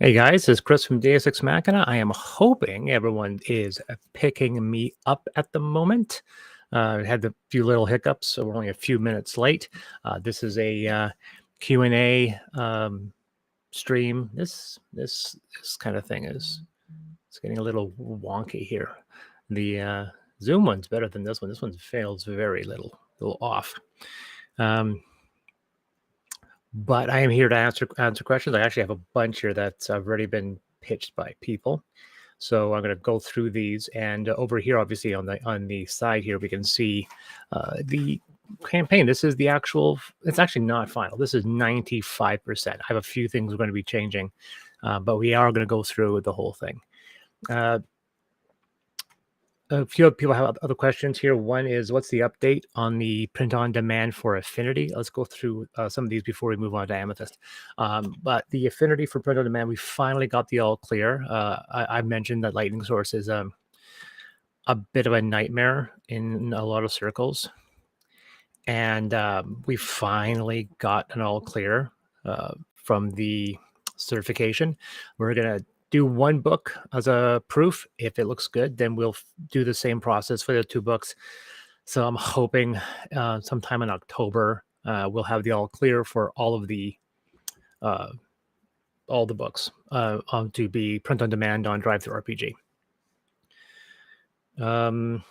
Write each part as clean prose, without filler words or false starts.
Hey guys, it's Chris from DiasExMachina. I am hoping everyone is picking me up at the moment. Had a few little hiccups, so we're only a few minutes late. This is a Q&A stream. This kind of thing is it's getting a little wonky here. The Zoom one's better than this one. This one fails very little off. But I am here to answer questions. I actually have a bunch here that's already been pitched by people. So I'm going to go through these, and over here, obviously on the side here, we can see the campaign. This is the actual. It's actually not final. This is 95%. I have a few things we're going to be changing, but we are going to go through the whole thing. A few people have other questions here. One is, what's the update on the print on demand for Affinity? Let's go through some of these before we move on to Amethyst. But the Affinity for print on demand, we finally got the all clear. I mentioned that Lightning Source is a bit of a nightmare in a lot of circles. And we finally got an all clear from the certification. We're going to do one book as a proof. If it looks good, then we'll do the same process for the two books. So I'm hoping sometime in October we'll have the all clear for all the books to be print on demand on DriveThru RPG.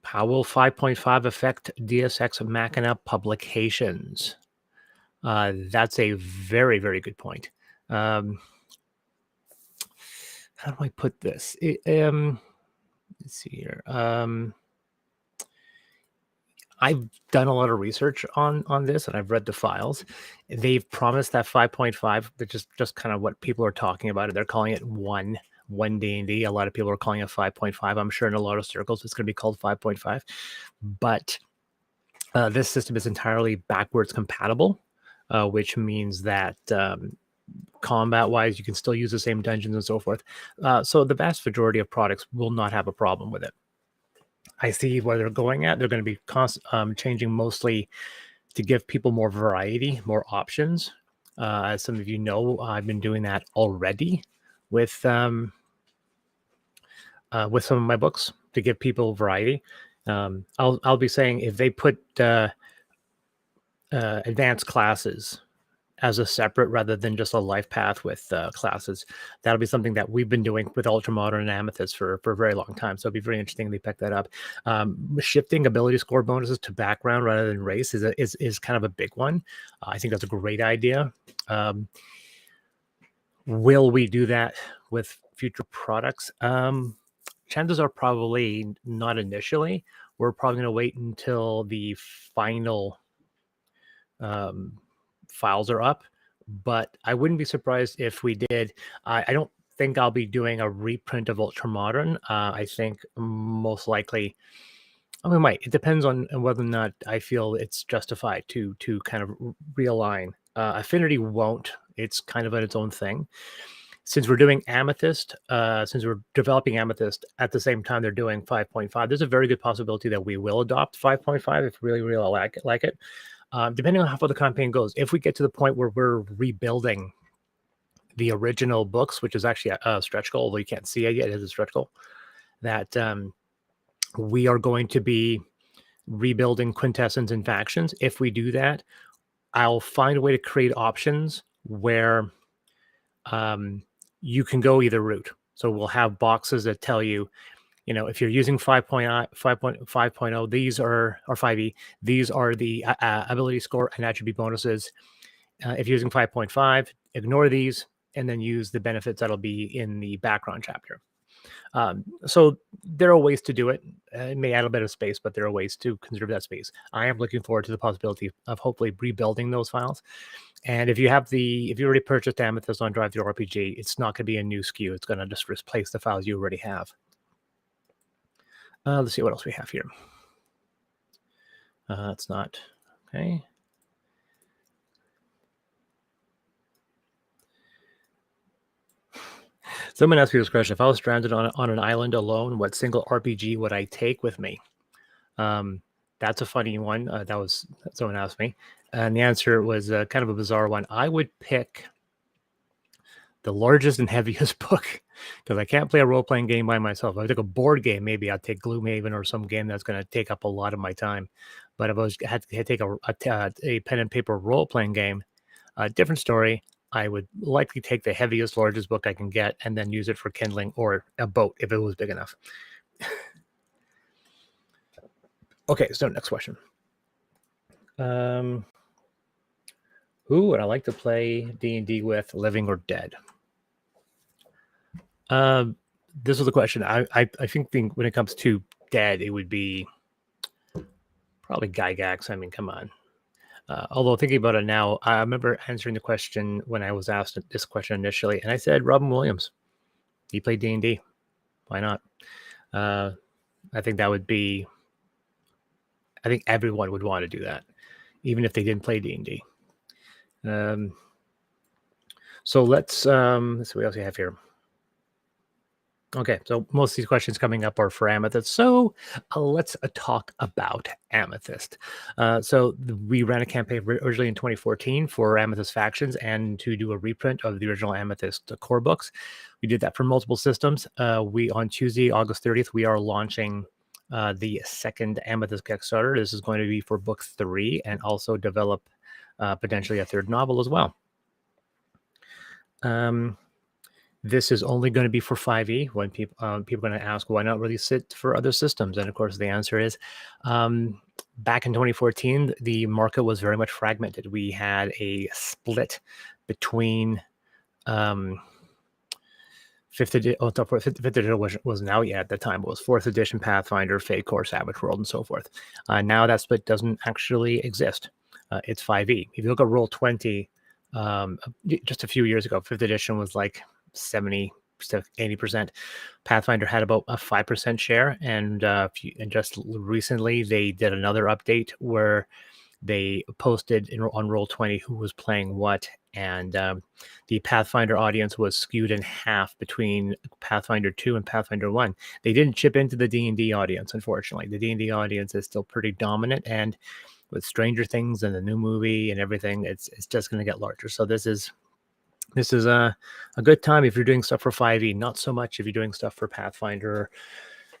How will 5.5 affect DiasExMachina publications? That's a very, very good point. How do I put this? Let's see here. I've done a lot of research on this, and I've read the files. They've promised that 5.5, which is just kind of what people are talking about. They're calling it one D&D. A lot of people are calling it 5.5. I'm sure in a lot of circles it's going to be called 5.5. But this system is entirely backwards compatible, which means that combat-wise, you can still use the same dungeons and so forth. So the vast majority of products will not have a problem with it. I see where they're going at. They're going to be changing mostly to give people more variety, more options. As some of you know, I've been doing that already with some of my books to give people variety. I'll be saying if they put advanced classes as a separate rather than just a life path with classes, that'll be something that we've been doing with Ultramodern and Amethyst for a very long time. So it'll be very interesting to pick that up. Shifting ability score bonuses to background rather than race is kind of a big one. I think that's a great idea. Will we do that with future products? Chances are probably not initially. We're probably going to wait until the final files are up, but I wouldn't be surprised if we did. I don't think I'll be doing a reprint of Ultramodern. I think most likely, we might. It depends on whether or not I feel it's justified to kind of realign. Affinity won't. It's kind of its own thing. Since we're doing Amethyst, since we're developing Amethyst at the same time they're doing 5.5, there's a very good possibility that we will adopt 5.5 if we really like it. Depending on how far the campaign goes. If we get to the point where we're rebuilding the original books, which is actually a stretch goal, although you can't see it yet, it is a stretch goal, that we are going to be rebuilding quintessence and factions. If we do that, I'll find a way to create options where you can go either route. So we'll have boxes that tell you, if you're using 5.0, these are, or 5e, these are the ability score and attribute bonuses. If you're using 5.5, ignore these and then use the benefits that'll be in the background chapter. So there are ways to do it. It may add a bit of space, but there are ways to conserve that space. I am looking forward to the possibility of hopefully rebuilding those files. And if you already purchased Amethyst on DriveThru RPG, it's not going to be a new SKU. It's going to just replace the files you already have. Let's see what else we have here. That's not okay. Someone asked me this question: if I was stranded on an island alone, what single RPG would I take with me? That's a funny one. That was someone asked me, and the answer was kind of a bizarre one. I would pick the largest and heaviest book, because I can't play a role-playing game by myself. If I took a board game, maybe I'd take Gloomhaven or some game that's going to take up a lot of my time. But if I had to take a pen and paper role-playing game, a different story, I would likely take the heaviest, largest book I can get and then use it for kindling or a boat if it was big enough. Okay, so next question. Who would I like to play D&D with, living or dead? This was a question. I think when it comes to dead, it would be probably Gygax. I mean, come on. Although thinking about it now, I remember answering the question when I was asked this question initially, and I said Robin Williams. He played D&D. Why not? I think that would be. I think everyone would want to do that, even if they didn't play D&D. So let's see what else we have here. Okay, so most of these questions coming up are for Amethyst. So let's talk about Amethyst. So we ran a campaign originally in 2014 for Amethyst Factions and to do a reprint of the original Amethyst core books. We did that for multiple systems. On Tuesday, August 30th, we are launching the second Amethyst Kickstarter. This is going to be for book 3 and also develop potentially a third novel as well. This is only going to be for 5e. When people are going to ask, why not release it for other systems? And of course, the answer is, back in 2014, the market was very much fragmented. We had a split between fifth edition wasn't out yet at the time. It was 4th edition Pathfinder, Fate Core, Savage World, and so forth. Now that split doesn't actually exist. It's 5e. If you look at Roll20, just a few years ago, 5th edition was like 70 to 80%. Pathfinder had about a 5% share, and just recently they did another update where they posted on Roll20 who was playing what, and the Pathfinder audience was skewed in half between Pathfinder 2 and Pathfinder 1. They didn't chip into the D&D audience, unfortunately. The D&D audience is still pretty dominant, and with Stranger Things and the new movie and everything, it's just going to get larger. So this is a good time if you're doing stuff for 5e, not so much if you're doing stuff for Pathfinder,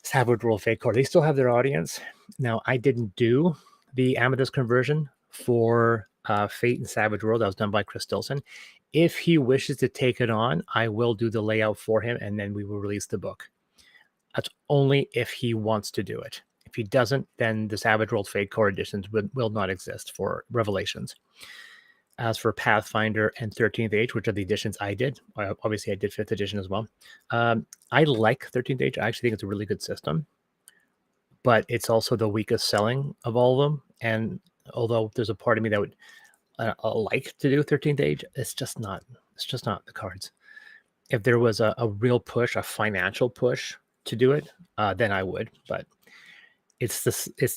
Savage World, Fate Core. They still have their audience. Now, I didn't do the Amethyst conversion for Fate and Savage World. That was done by Chris Stilson. If he wishes to take it on, I will do the layout for him, and then we will release the book. That's only if he wants to do it. If he doesn't, then the Savage World Fate Core editions will not exist for Revelations. As for Pathfinder and 13th Age, which are the editions I did, obviously I did 5th edition as well. I like 13th Age. I actually think it's a really good system, but it's also the weakest selling of all of them. And although there's a part of me that would like to do 13th Age, it's just not the cards. If there was a real push, a financial push to do it, then I would. But it's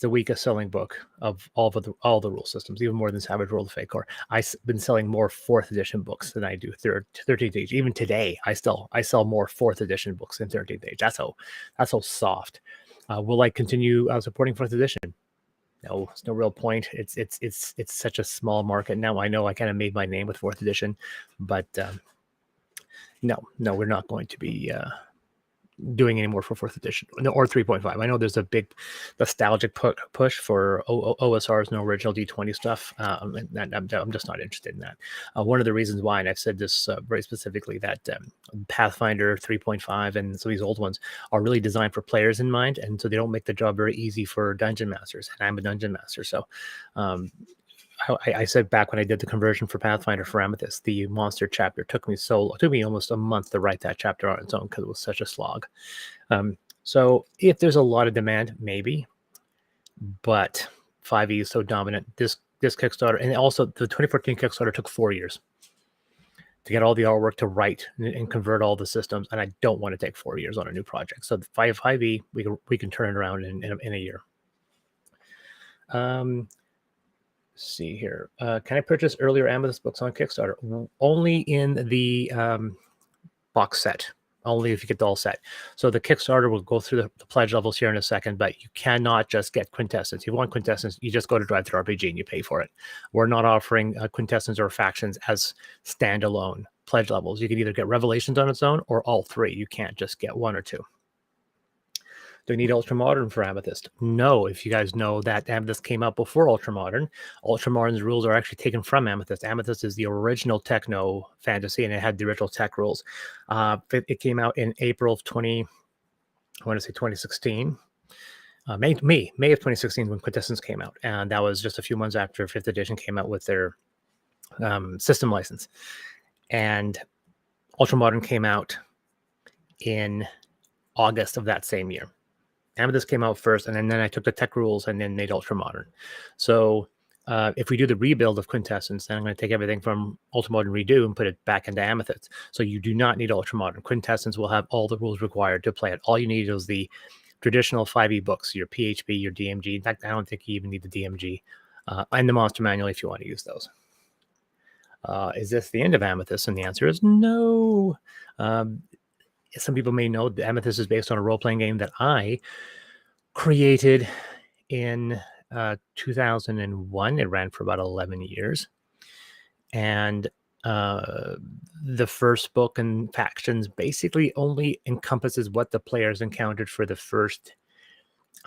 the weakest selling book of all the rule systems, even more than Savage World of Fate Core. I've been selling more 4th edition books than I do 13th Age. Even today, I sell more 4th edition books than 13th Age. That's how soft. Will I continue supporting 4th edition? No, it's no real point. It's such a small market now. I know I kind of made my name with 4th edition, but no, we're not going to be doing any more for 4th edition or 3.5. I know there's a big nostalgic push for OSR's no original D20 stuff. And I'm just not interested in that. One of the reasons why, and I've said this very specifically, that Pathfinder 3.5 and some of these old ones are really designed for players in mind, and so they don't make the job very easy for dungeon masters. And I'm a dungeon master, so I said back when I did the conversion for Pathfinder for Amethyst, the monster chapter took me almost a month to write that chapter on its own because it was such a slog. So if there's a lot of demand, maybe, but 5e is so dominant. This Kickstarter, and also the 2014 Kickstarter took 4 years to get all the artwork to write and convert all the systems, and I don't want to take 4 years on a new project. So the 5e, we can turn it around in a year. See here. Can I purchase earlier Amethyst books on Kickstarter? Only in the box set. Only if you get the all set. So the Kickstarter will go through the pledge levels here in a second, but you cannot just get Quintessence. If you want Quintessence, you just go to Drive Through RPG and you pay for it. We're not offering Quintessence or Factions as standalone pledge levels. You can either get Revelations on its own or all three. You can't just get one or two. Do you need Ultramodern for Amethyst? No. If you guys know that Amethyst came out before Ultramodern, Ultramodern's rules are actually taken from Amethyst. Amethyst is the original techno fantasy, and it had the original tech rules. It came out in April of 2016. May of 2016 when Quintessence came out, and that was just a few months after 5th edition came out with their system license. And Ultramodern came out in August of that same year. Amethyst came out first, and then I took the tech rules and then made Ultramodern. So if we do the rebuild of Quintessence, then I'm going to take everything from Ultramodern Redo and put it back into Amethyst. So you do not need Ultramodern. Quintessence will have all the rules required to play it. All you need is the traditional 5e books, your PHP, your DMG. In fact, I don't think you even need the DMG, and the Monster Manual if you want to use those. Is this the end of Amethyst? And the answer is no. Some people may know that Amethyst is based on a role-playing game that I created in 2001. It ran for about 11 years. And the first book and factions basically only encompasses what the players encountered for the first,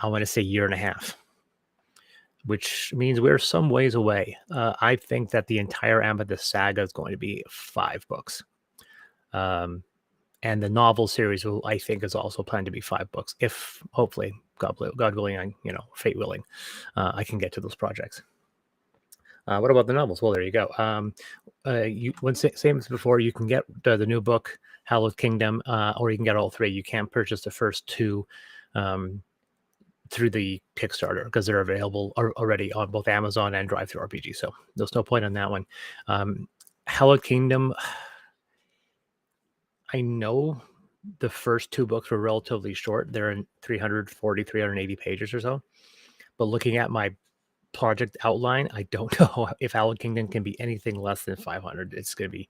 I want to say, year and a half, which means we're some ways away. I think that the entire Amethyst saga is going to be 5 books. And the novel series I think, is also planned to be 5 books. If hopefully, God willing, fate willing, I can get to those projects. What about the novels? Well, there you go. Same as before, you can get the new book, Hallowed Kingdom, or you can get all 3. You can't purchase the first 2 through the Kickstarter because they're available already on both Amazon and DriveThru RPG. So there's no point on that one. Hallowed Kingdom, I know the first 2 books were relatively short. They're in 380 pages or so. But looking at my project outline, I don't know if Hallowed Kingdom can be anything less than 500. It's going to be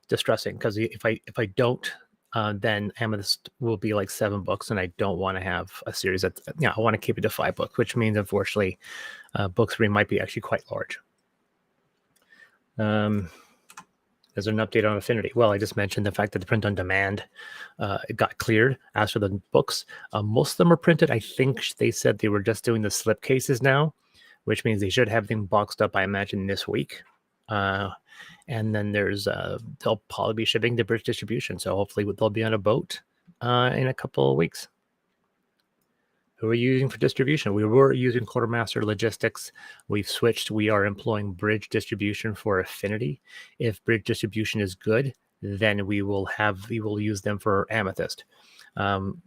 distressing because if I don't, then Amethyst will be like 7 books, and I don't want to have a series that, I want to keep it to 5 books, which means unfortunately, book 3 might be actually quite large. Is there an update on Affinity? Well, I just mentioned the fact that the print on demand it got cleared. As for the books, most of them are printed. I think they said they were just doing the slip cases now, which means they should have everything boxed up, I imagine, this week. And then they'll probably be shipping to British distribution. So hopefully they'll be on a boat in a couple of weeks. Who are you using for distribution? We were using Quartermaster Logistics. We've switched. We are employing Bridge Distribution for Affinity. If Bridge Distribution is good, then we will use them for Amethyst.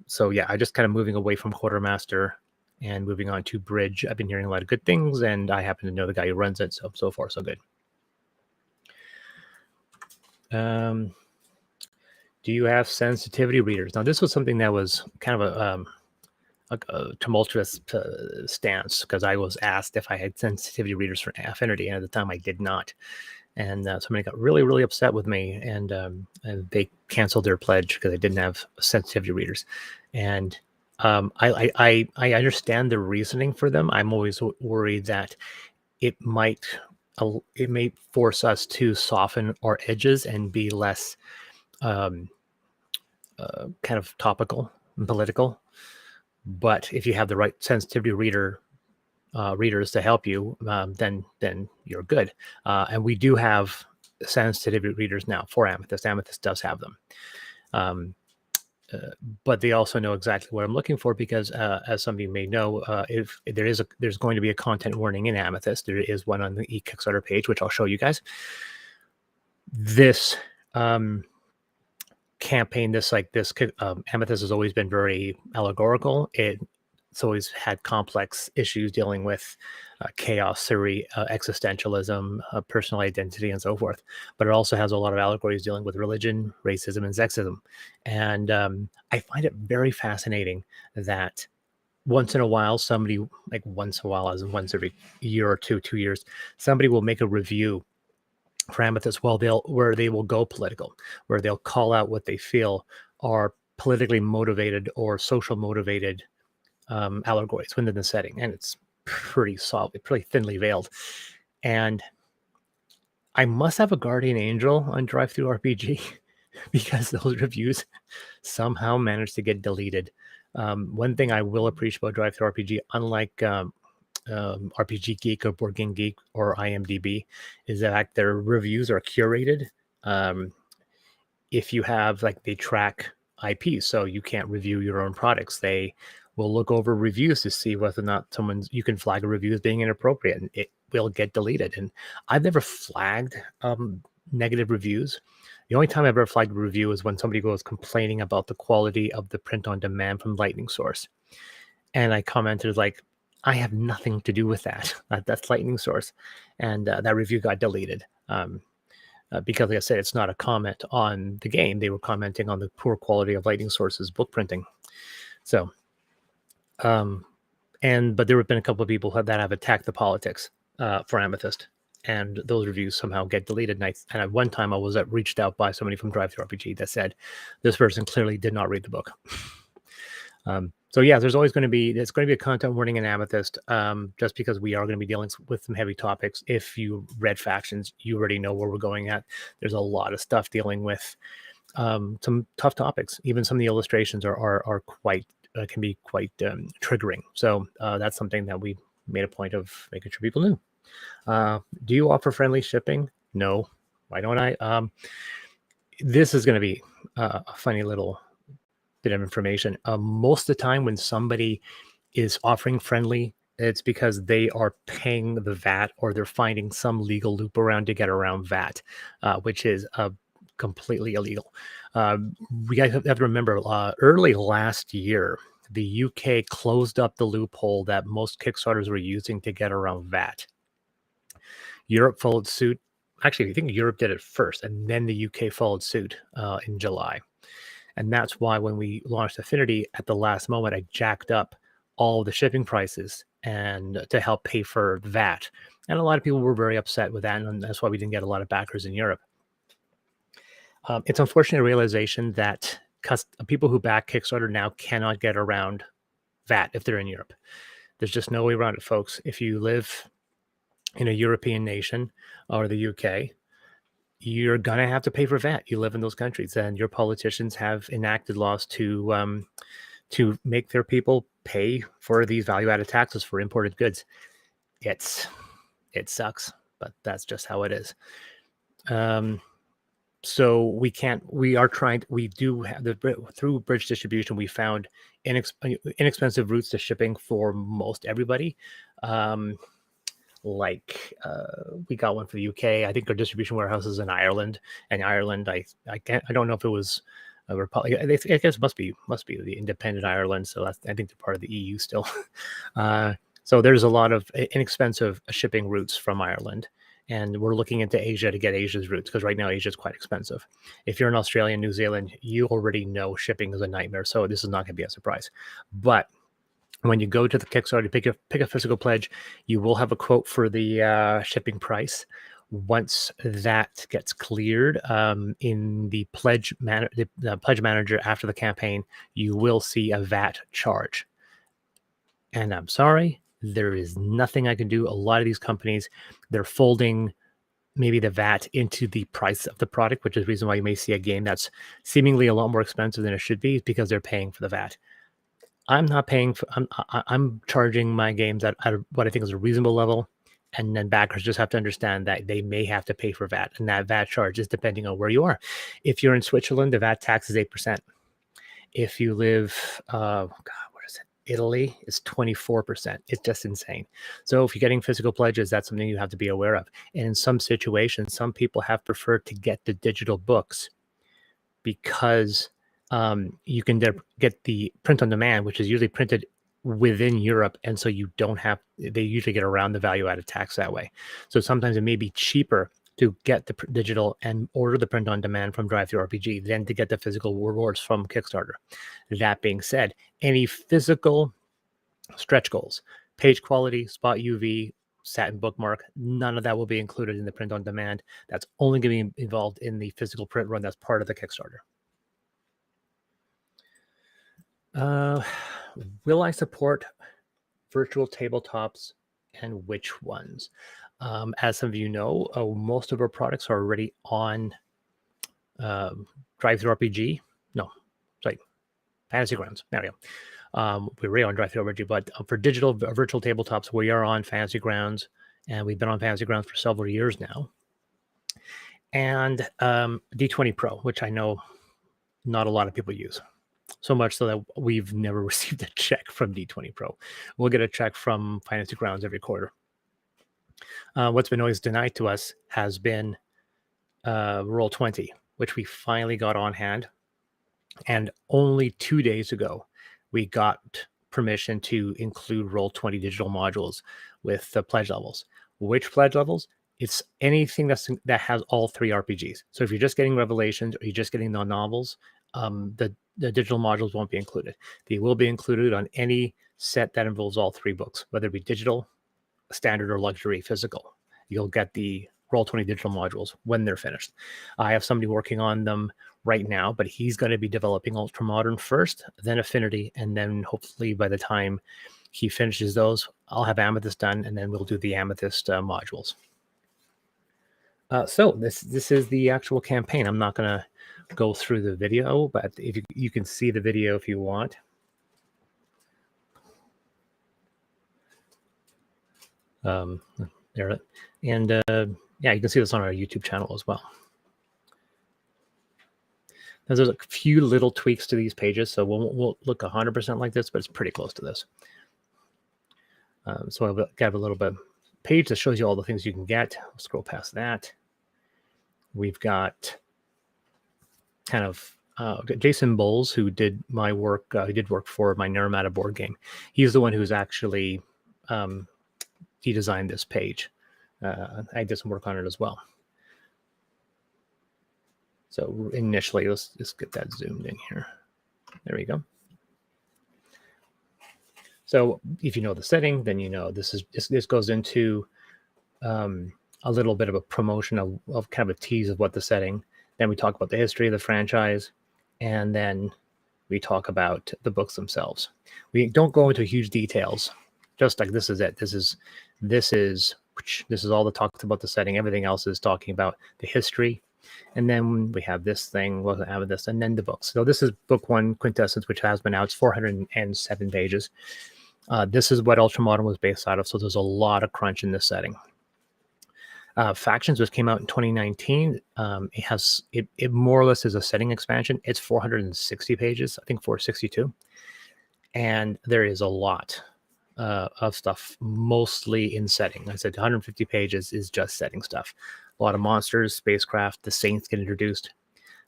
So yeah, I'm just kind of moving away from Quartermaster and moving on to Bridge. I've been hearing a lot of good things, and I happen to know the guy who runs it. So far, so good. Do you have sensitivity readers? Now, this was something that was kind of a tumultuous stance because I was asked if I had sensitivity readers for Affinity, and at the time I did not. And somebody got really, really upset with me, and they canceled their pledge because I didn't have sensitivity readers. And I understand the reasoning for them. I'm always worried that it may force us to soften our edges and be less kind of topical and political. But if you have the right sensitivity readers to help you, then you're good. And we do have sensitivity readers now for Amethyst. Amethyst does have them. But they also know exactly what I'm looking for because, as some of you may know, if there's going to be a content warning in Amethyst. There is one on the Kickstarter page, which I'll show you guys. This campaign, Amethyst has always been very allegorical. It's always had complex issues dealing with chaos theory, existentialism, personal identity, and so forth. But it also has a lot of allegories dealing with religion, racism, and sexism. And I find it very fascinating that once in a while, somebody, like once in a while, as in once every year or 2 years, somebody will make a review for Amethyst where they will go political, where they'll call out what they feel are politically motivated or social motivated allegories within the setting, and it's pretty solid, pretty thinly veiled. And I must have a guardian angel on DriveThruRPG because those reviews somehow managed to get deleted. One thing I will appreciate about DriveThruRPG, unlike RPG Geek or Board Game Geek or IMDb, is that their reviews are curated. If you have, like, they track IP, so you can't review your own products. They will look over reviews to see whether or not you can flag a review as being inappropriate, and it will get deleted. And I've never flagged negative reviews. The only time I've ever flagged a review is when somebody goes complaining about the quality of the print on demand from Lightning Source. And I commented, like, I have nothing to do with that. That's Lightning Source. And that review got deleted. Because, like I said, it's not a comment on the game. They were commenting on the poor quality of Lightning Source's book printing. So, but there have been a couple of people that have attacked the politics for Amethyst, and those reviews somehow get deleted. And at one time I was reached out by somebody from DriveThruRPG that said this person clearly did not read the book. So yeah, there's going to be a content warning in Amethyst, just because we are going to be dealing with some heavy topics. If you read Factions, you already know where we're going at. There's a lot of stuff dealing with some tough topics. Even some of the illustrations are quite can be quite triggering. So that's something that we made a point of making sure people knew. Do you offer friendly shipping? No. Why don't I? This is going to be a funny little bit of information. Most of the time when somebody is offering friendly, it's because they are paying the VAT, or they're finding some legal loop around to get around VAT, which is completely illegal. We guys have to remember, early last year, the UK closed up the loophole that most Kickstarters were using to get around VAT. Europe followed suit. Actually, I think Europe did it first, and then the UK followed suit in July. And that's why when we launched Affinity at the last moment, I jacked up all the shipping prices and to help pay for VAT. And a lot of people were very upset with that, and that's why we didn't get a lot of backers in Europe. It's unfortunate realization that people who back Kickstarter now cannot get around VAT if they're in Europe. There's just no way around it, folks. If you live in a European nation or the UK, you're going to have to pay for VAT. You live in those countries, and your politicians have enacted laws to make their people pay for these value-added taxes for imported goods. It sucks, but that's just how it is. So we do have through bridge distribution, we found inexpensive routes to shipping for most everybody. We got one for the UK. I think our distribution warehouse is in Ireland, and Ireland, I don't know if it was a republic. I guess it must be the independent Ireland. So I think they're part of the EU still. So there's a lot of inexpensive shipping routes from Ireland, and we're looking into Asia to get Asia's routes, because right now Asia is quite expensive. If you're in Australia and New Zealand, you already know shipping is a nightmare. So this is not going to be a surprise. But when you go to the Kickstarter, pick a physical pledge, you will have a quote for the shipping price. Once that gets cleared in the pledge manager after the campaign, you will see a VAT charge. And I'm sorry, there is nothing I can do. A lot of these companies, they're folding maybe the VAT into the price of the product, which is the reason why you may see a game that's seemingly a lot more expensive than it should be, because they're paying for the VAT. I'm not paying for. I'm charging my games at what I think is a reasonable level, and then backers just have to understand that they may have to pay for VAT, and that VAT charge is depending on where you are. If you're in Switzerland, the VAT tax is 8%. If you live, what is it? Italy, it's 24%. It's just insane. So if you're getting physical pledges, that's something you have to be aware of. And in some situations, some people have preferred to get the digital books because you can get the print on demand, which is usually printed within Europe, and so they usually get around the value-added tax that way. So sometimes it may be cheaper to get the digital and order the print on demand from DriveThruRPG than to get the physical rewards from Kickstarter. That being said, any physical stretch goals, page quality, spot UV, satin bookmark, none of that will be included in the print on demand. That's only going to be involved in the physical print run that's part of the Kickstarter. Will I support virtual tabletops and which ones. As some of you know, most of our products are already on Drive Through RPG. No, sorry, Fantasy Grounds. There we go. We're already on Drive Through RPG, but for digital virtual tabletops, we are on Fantasy Grounds, and we've been on Fantasy Grounds for several years now. And D20 Pro, which I know not a lot of people use. So much so that we've never received a check from D20 Pro. We'll get a check from Fantasy Grounds every quarter. What's been always denied to us has been Roll20, which we finally got on hand. And only 2 days ago, we got permission to include Roll20 digital modules with the pledge levels. Which pledge levels? It's anything that has all 3 RPGs. So if you're just getting Revelations or you're just getting the novels, the digital modules won't be included. They will be included on any set that involves all 3 books, whether it be digital, standard, or luxury physical. You'll get the Roll20 digital modules when they're finished. I have somebody working on them right now, but he's going to be developing Ultramodern first, then Affinity, and then hopefully by the time he finishes those, I'll have Amethyst done, and then we'll do the Amethyst modules. So this is the actual campaign. I'm not going to go through the video, but if you can see the video if you want. There, and yeah, you can see this on our YouTube channel as well. Now, there's a few little tweaks to these pages, so we'll look 100% like this, but it's pretty close to this. So I'll have a little bit page that shows you all the things you can get. I'll scroll past that. We've got kind of Jason Bowles, who did my work. He did work for my Naramata board game. He's the one who's actually he designed this page. I did some work on it as well. So initially, let's just get that zoomed in here. There we go. So if you know the setting, then you know this goes into a little bit of a promotion of kind of a tease of what the setting. Then we talk about the history of the franchise, and then we talk about the books themselves. We don't go into huge details. Just like this is it. This is all that talks about the setting. Everything else is talking about the history. And then we have this thing, we'll have this, and then the books. So this is book 1, Quintessence, which has been out. It's 407 pages. This is what Ultramodern was based out of. So there's a lot of crunch in this setting. Factions, which came out in 2019, it more or less is a setting expansion. It's 460 pages, I think 462. And there is a lot of stuff, mostly in setting. I said 150 pages is just setting stuff. A lot of monsters, spacecraft, the Saints get introduced.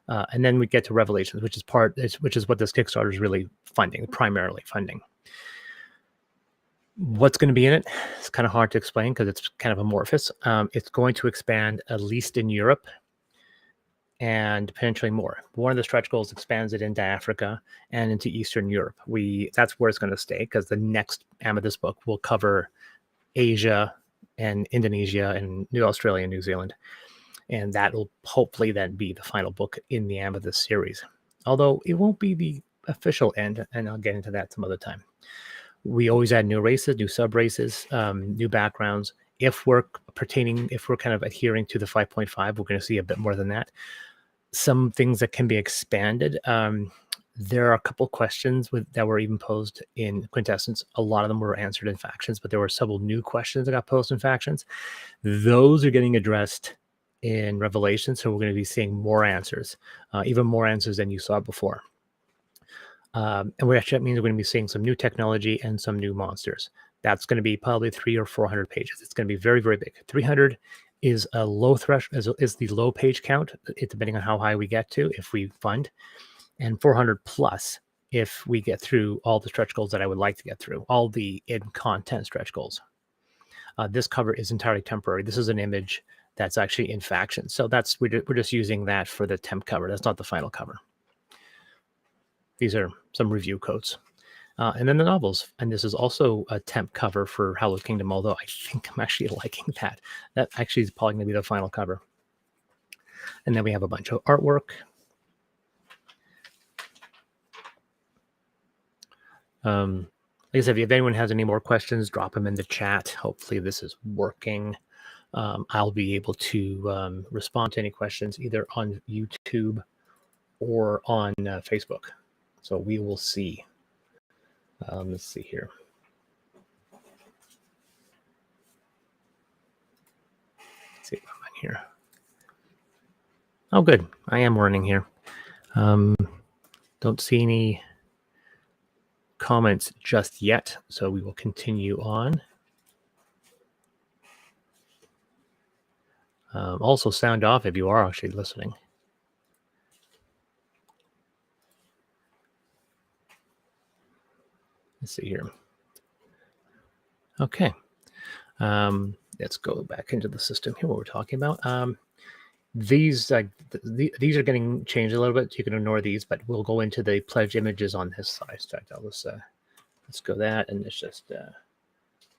And then we get to Revelations, which is what this Kickstarter is really funding, primarily funding. What's going to be in it? It's kind of hard to explain because it's kind of amorphous. It's going to expand at least in Europe and potentially more. One of the stretch goals expands it into Africa and into Eastern Europe. That's where it's going to stay because the next Amethyst book will cover Asia and Indonesia and Australia and New Zealand. And that will hopefully then be the final book in the Amethyst series. Although it won't be the official end, and I'll get into that some other time. We always add new races, new sub-races, new backgrounds. If we're kind of adhering to the 5.5, we're going to see a bit more than that. Some things that can be expanded. There are a couple questions that were even posed in Quintessence. A lot of them were answered in Factions, but there were several new questions that got posed in Factions. Those are getting addressed in Revelation, so we're going to be seeing more answers, even more answers than you saw before. And what actually that means we're going to be seeing some new technology and some new monsters. That's going to be probably 300 or 400 pages. It's going to be very, very big. 300 is a low threshold, is the low page count, depending on how high we get to if we fund, and 400 plus if we get through all the stretch goals that I would like to get through, all the in-content stretch goals. This cover is entirely temporary. This is an image that's actually in Faction. So we're just using that for the temp cover. That's not the final cover. These are some review quotes. And then the novels. And this is also a temp cover for Hallowed Kingdom, although I think I'm actually liking that. That actually is probably going to be the final cover. And then we have a bunch of artwork. Like I said, if anyone has any more questions, drop them in the chat. Hopefully this is working. I'll be able to respond to any questions either on YouTube or on Facebook. So we will see. Let's see here. Let's see if I'm in here. Oh, good. I am running here. Don't see any comments just yet, so we will continue on. Also, sound off if you are actually listening. Let's see here. Okay. Let's go back into the system here. What we're talking about. These these are getting changed a little bit. You can ignore these, but we'll go into the pledge images on this side. Let's go that, and let's just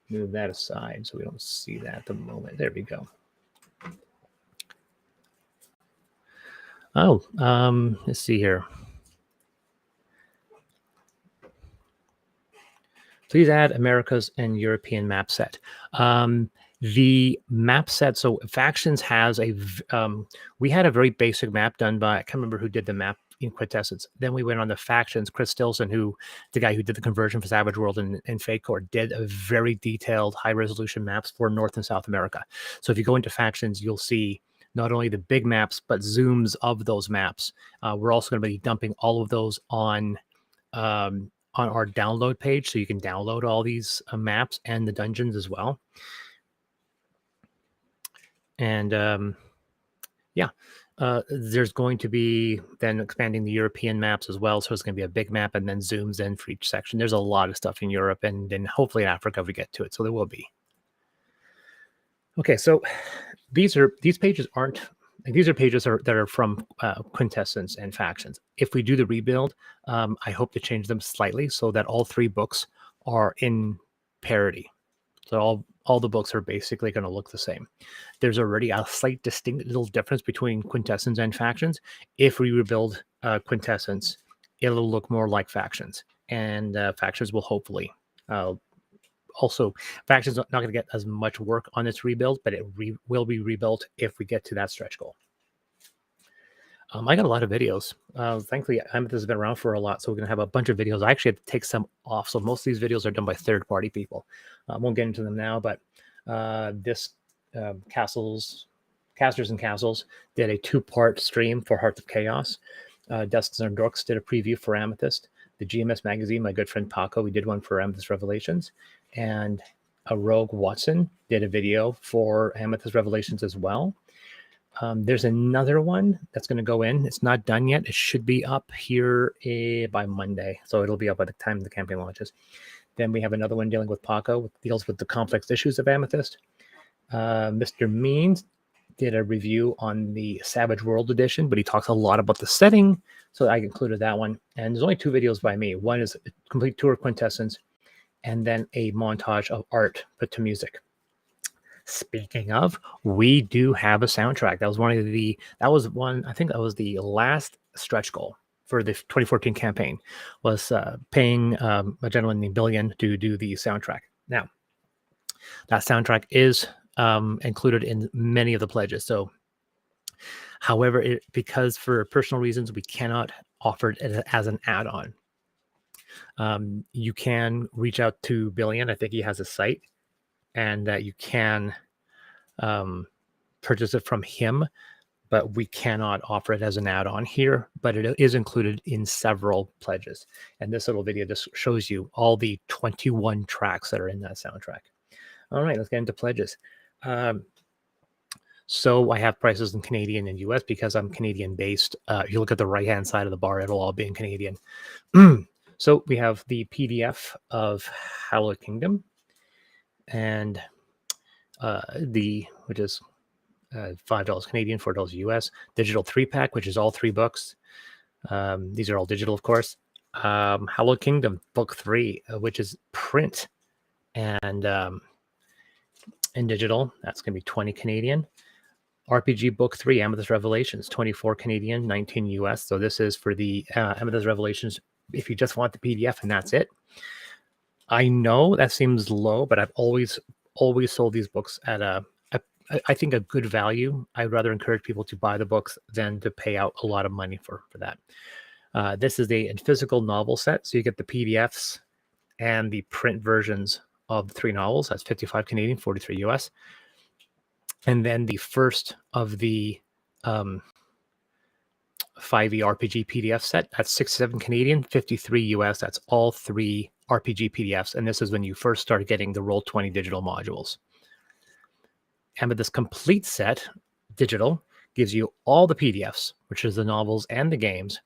move that aside so we don't see that at the moment. There we go. Oh, let's see here. Please add America's and European map set. The map set, so Factions has we had a very basic map done by, I can't remember who did the map in Quintessence. Then we went on the Factions. Chris Stilson, the guy who did the conversion for Savage World and Fate Core, did a very detailed high resolution maps for North and South America. So if you go into Factions, you'll see not only the big maps, but zooms of those maps. We're also going to be dumping all of those on our download page, so you can download all these maps and the dungeons as well. And there's going to be then expanding the European maps as well. So it's going to be a big map and then zooms in for each section. There's a lot of stuff in Europe, and then hopefully in Africa if we get to it. So there will be. Okay, so these pages aren't. These are pages that are from Quintessence and Factions. If we do the rebuild, I hope to change them slightly so that all 3 books are in parity. So all the books are basically going to look the same. There's already a slight distinct little difference between Quintessence and Factions. If we rebuild Quintessence, it'll look more like Factions, and Factions will hopefully also, Factions not going to get as much work on its rebuild, but it will be rebuilt if we get to that stretch goal. I got a lot of videos. Thankfully, Amethyst has been around for a lot, so we're going to have a bunch of videos. I actually had to take some off, so most of these videos are done by third-party people. I won't get into them now, but Castles and Castles did a 2-part stream for Hearts of Chaos. Dusks and Dorks did a preview for Amethyst. The GMS magazine, my good friend Paco, we did one for Amethyst Revelations. And a Rogue Watson did a video for Amethyst Revelations as well. There's another one that's going to go in. It's not done yet. It should be up here by Monday. So it'll be up by the time the campaign launches. Then we have another one dealing with Paco, which deals with the complex issues of Amethyst. Mr. Means did a review on the Savage World edition, but he talks a lot about the setting. So I included that one. And there's only 2 videos by me. One is a complete tour of Quintessence, and then a montage of art put to music. Speaking of, we do have a soundtrack. That was the last stretch goal for the 2014 campaign, was paying a gentleman named Billion to do the soundtrack. Now, that soundtrack is included in many of the pledges. So, however, because for personal reasons, we cannot offer it as an add-on. You can reach out to Billion. I think he has a site, and you can purchase it from him, but we cannot offer it as an add-on here, but it is included in several pledges. And this little video just shows you all the 21 tracks that are in that soundtrack. All right, let's get into pledges. So I have prices in Canadian and US because I'm Canadian based. If you look at the right-hand side of the bar, it'll all be in Canadian. So we have the PDF of Hallowed Kingdom, and which is $5 Canadian, $4 US. Digital 3-pack, which is all 3 books. These are all digital, of course. Hallowed Kingdom Book 3, which is print and in digital. That's going to be 20 Canadian. RPG Book 3, Amethyst Revelations, 24 Canadian, 19 US. So this is for the Amethyst Revelations if you just want the PDF and that's it. I know that seems low, but I've always sold these books at I think a good value. I'd rather encourage people to buy the books than to pay out a lot of money for that. This is a physical novel set, so you get the PDFs and the print versions of the 3 novels. That's 55 Canadian, 43 US. And then the first of the 5e RPG PDF set, that's 67 Canadian, 53 US. That's all 3 RPG PDFs. And this is when you first start getting the Roll20 digital modules. And with this complete set, digital, gives you all the PDFs, which is the novels and the games.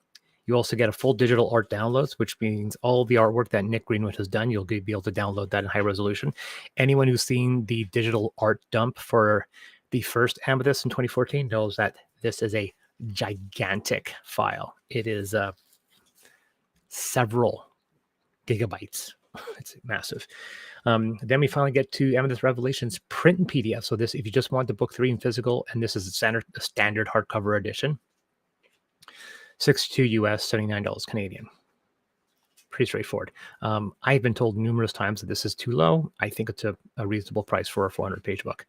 You also get a full digital art downloads, which means all the artwork that Nick Greenwood has done, you'll be able to download that in high resolution. Anyone who's seen the digital art dump for the first Amethyst in 2014 knows that this is a gigantic file. It is several gigabytes. It's massive. Then we finally get to Amethyst Revelations print and PDF. So this, if you just want the book 3 in physical, and this is a standard hardcover edition, 62 US, $79 Canadian. Pretty straightforward. I've been told numerous times that this is too low. I think it's a reasonable price for a 400-page book.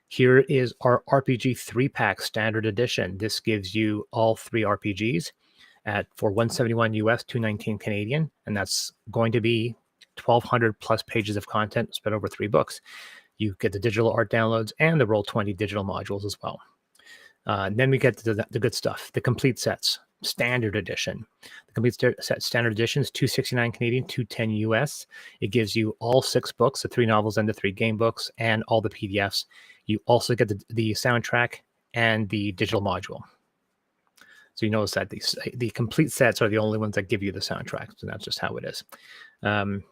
Here is our RPG 3-pack standard edition. This gives you all 3 RPGs for $171 US, $219 Canadian, and that's going to be 1,200 plus pages of content spread over 3 books. You get the digital art downloads and the Roll20 digital modules as well. Then we get to the good stuff, the complete sets. Standard edition. The complete set standard edition is $269 Canadian, $210 US. It gives you all 6 books, the 3 novels and the 3 game books, and all the PDFs. You also get the soundtrack and the digital module. So you notice that the complete sets are the only ones that give you the soundtrack. So that's just how it is. Then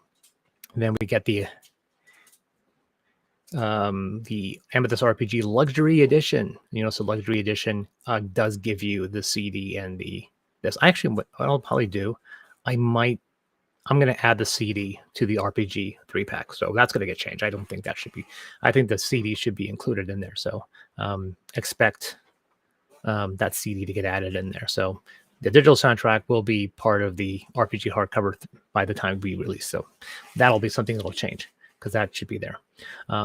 we get the Amethyst RPG Luxury Edition. You know, so Luxury Edition does give you the CD and this. Actually, what I'll probably do, I'm going to add the CD to the RPG 3-pack. So that's going to get changed. I don't think that should be. I think the CD should be included in there. So expect that CD to get added in there. So the digital soundtrack will be part of the RPG hardcover by the time we release. So that'll be something that'll change, because that should be there.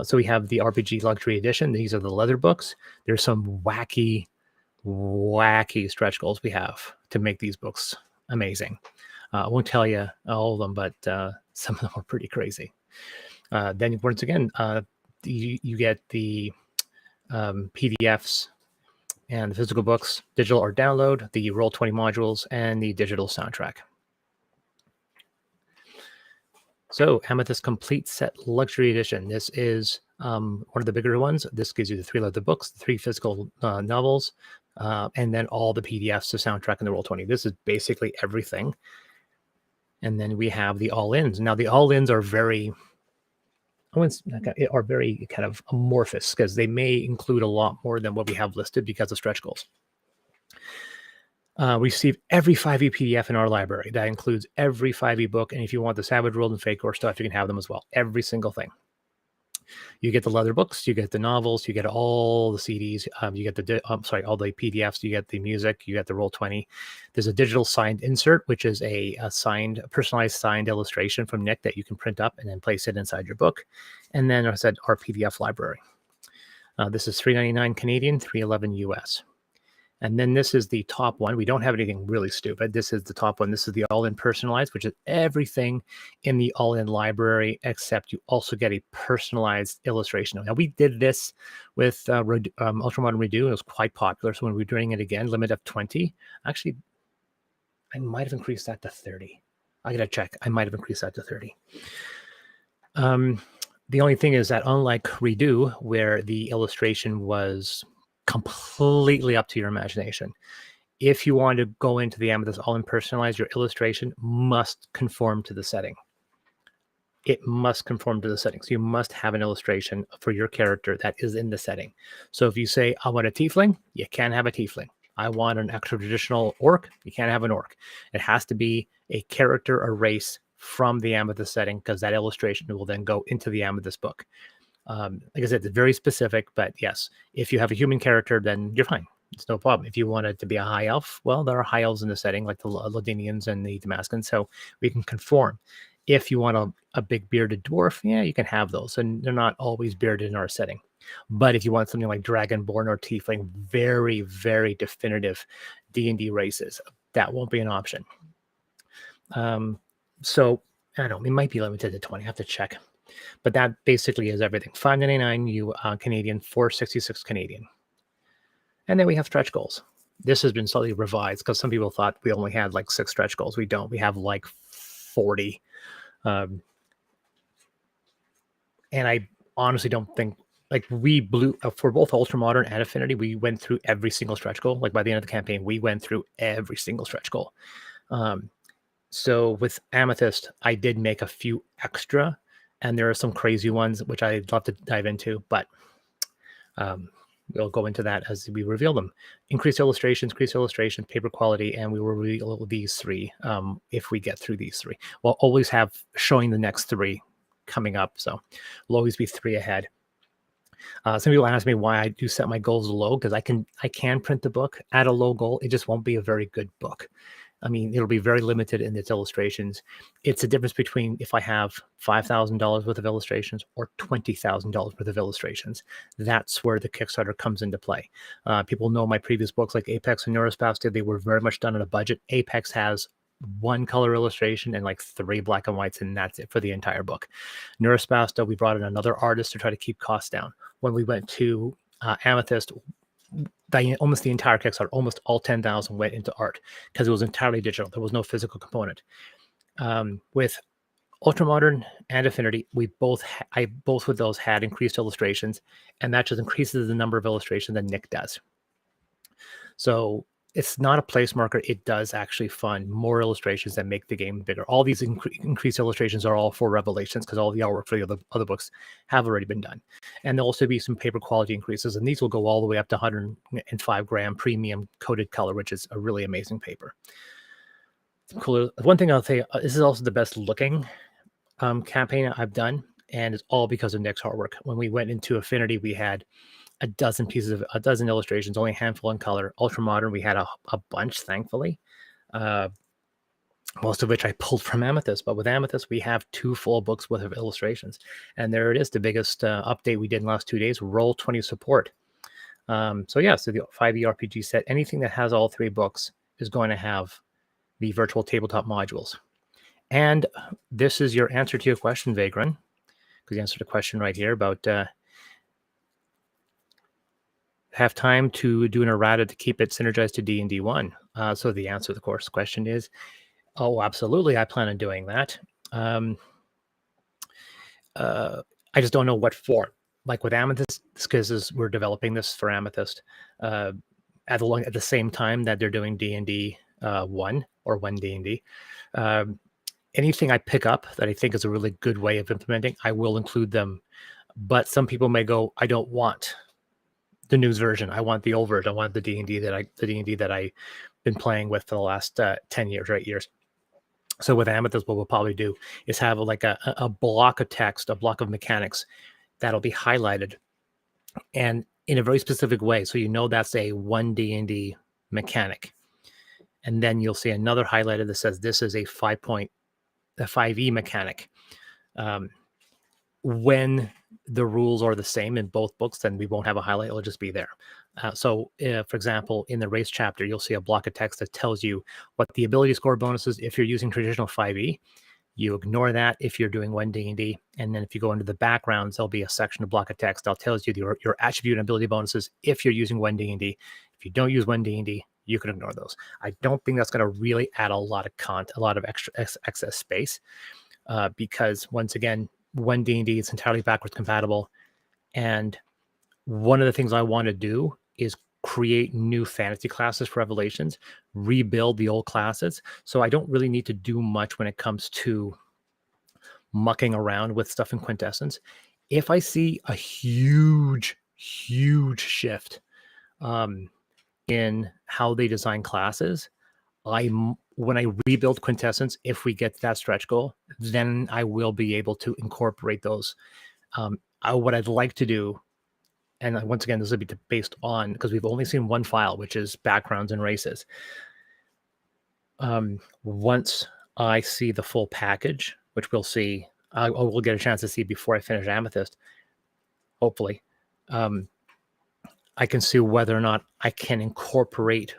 So we have the RPG Luxury Edition. These are the leather books. There's some wacky stretch goals we have to make these books amazing. I won't tell you all of them, but some of them are pretty crazy. Then once again, you get the PDFs and the physical books, digital art download, the Roll20 modules, and the digital soundtrack. So Amethyst Complete Set Luxury Edition. This is one of the bigger ones. This gives you the 3 leather books, the 3 physical novels, and then all the PDFs, the soundtrack, and the Roll20. This is basically everything. And then we have the all-ins. Now the all-ins are very kind of amorphous, because they may include a lot more than what we have listed because of stretch goals. We receive every 5e PDF in our library. That includes every 5e book. And if you want the Savage World and Fake War stuff, you can have them as well. Every single thing. You get the leather books, you get the novels, you get all the CDs, you get all the PDFs, you get the music, you get the Roll20. There's a digital signed insert, which is a personalized signed illustration from Nick that you can print up and then place it inside your book. And then, as I said, our PDF library. This is $399 Canadian, $311 US. And then this is the top one. We don't have anything really stupid. This is the top one. This is the all-in personalized, which is everything in the all-in library, except you also get a personalized illustration. Now, we did this with Ultramodern Redo. It was quite popular. So when we're doing it again, limit of 20. Actually, I might have increased that to 30. I got to check. I might have increased that to 30. The only thing is that unlike Redo, where the illustration was completely up to your imagination, if you want to go into the Amethyst all-in personalized, your illustration must conform to the setting. It must conform to the setting. So you must have an illustration for your character that is in the setting. So if you say, I want a tiefling, you can't have a tiefling. I want an extra traditional orc, you can't have an orc. It has to be a character or race from the Amethyst setting, because that illustration will then go into the Amethyst book. Like I said, it's very specific, but yes, if you have a human character, then you're fine. It's no problem. If you want it to be a high elf, well, there are high elves in the setting, like the Lodinians and the Damascans, so we can conform. If you want a big bearded dwarf, yeah, you can have those, and they're not always bearded in our setting. But if you want something like Dragonborn or Tiefling, very, very definitive D&D races, that won't be an option. So I don't know, it might be limited to 20. I have to check. But that basically is everything. $5.99 Canadian, $4.66 Canadian. And then we have stretch goals. This has been slightly revised because some people thought we only had like 6 stretch goals. We don't. We have like 40. And I honestly don't think, like, we blew for both Ultramodern and Affinity, we went through every single stretch goal. Like, by the end of the campaign, we went through every single stretch goal. So with Amethyst, I did make a few extra, and there are some crazy ones which I'd love to dive into, but we'll go into that as we reveal them. Increased illustrations, paper quality, and we will reveal these 3 if we get through these 3. We'll always have showing the next 3 coming up, so we'll always be 3 ahead. Some people ask me why I do set my goals low, because I can print the book at a low goal. It just won't be a very good book. I mean, it'll be very limited in its illustrations. It's a difference between if I have $5,000 worth of illustrations or $20,000 worth of illustrations. That's where the Kickstarter comes into play. People know my previous books like Apex and Neurospastia, they were very much done on a budget. Apex has 1 color illustration and like 3 black and whites, and that's it for the entire book. Neurospastia, we brought in another artist to try to keep costs down. When we went to Amethyst, almost the entire Kickstarter, almost all 10,000 went into art because it was entirely digital. There was no physical component. With Ultramodern and Affinity, both of those had increased illustrations, and that just increases the number of illustrations that Nick does. So it's not a place marker. It does actually fund more illustrations that make the game bigger. All these increased illustrations are all for Revelations, because all the artwork for the other books have already been done. And there'll also be some paper quality increases, and these will go all the way up to 105 gram premium coated color, which is a really amazing paper. Cool. One thing I'll say, this is also the best looking campaign I've done, and it's all because of Nick's artwork. When we went into Affinity, we had a dozen illustrations, only a handful in color. Ultramodern, we had a bunch, thankfully, most of which I pulled from Amethyst. But with Amethyst, we have 2 full books worth of illustrations. And there it is, the biggest update we did in the last 2 days, Roll20 support. So the 5e RPG set, anything that has all 3 books is going to have the virtual tabletop modules. And this is your answer to your question, Vagrun, because you answered a question right here about have time to do an errata to keep it synergized to D&D 1. So the answer to the course question is, oh, absolutely, I plan on doing that. I just don't know what form. Like with Amethyst, because we're developing this for Amethyst at the same time that they're doing D&D 1 or 1 D&D. Anything I pick up that I think is a really good way of implementing, I will include them. But some people may go, I don't want the news version. I want the old version. I want the D&D that I've been playing with for the last 10 years or 8 years. So with Amethyst, what we'll probably do is have like a block of text, a block of mechanics that'll be highlighted, and in a very specific way. So that's a 1 D&D mechanic. And then you'll see another highlighted that says this is a 5e mechanic. When the rules are the same in both books, then we won't have a highlight. It'll just be there. So, for example, in the race chapter, you'll see a block of text that tells you what the ability score bonus is if you're using traditional 5e. You ignore that if you're doing 1 D&D. And then if you go into the backgrounds, there'll be a section of block of text that tells you your attribute and ability bonuses if you're using 1 D&D. If you don't use 1 D&D, you can ignore those. I don't think that's going to really add a lot of extra excess space, because once again, 1 D&D is entirely backwards compatible. And one of the things I want to do is create new fantasy classes for Revelations, rebuild the old classes. So I don't really need to do much when it comes to mucking around with stuff in Quintessence. If I see a huge shift in how they design classes, when I rebuild Quintessence, if we get to that stretch goal, then I will be able to incorporate those. What I'd like to do, and once again, this will be based on, because we've only seen 1 file, which is backgrounds and races. Once I see the full package, which we'll see. We'll get a chance to see before I finish Amethyst, hopefully. I can see whether or not I can incorporate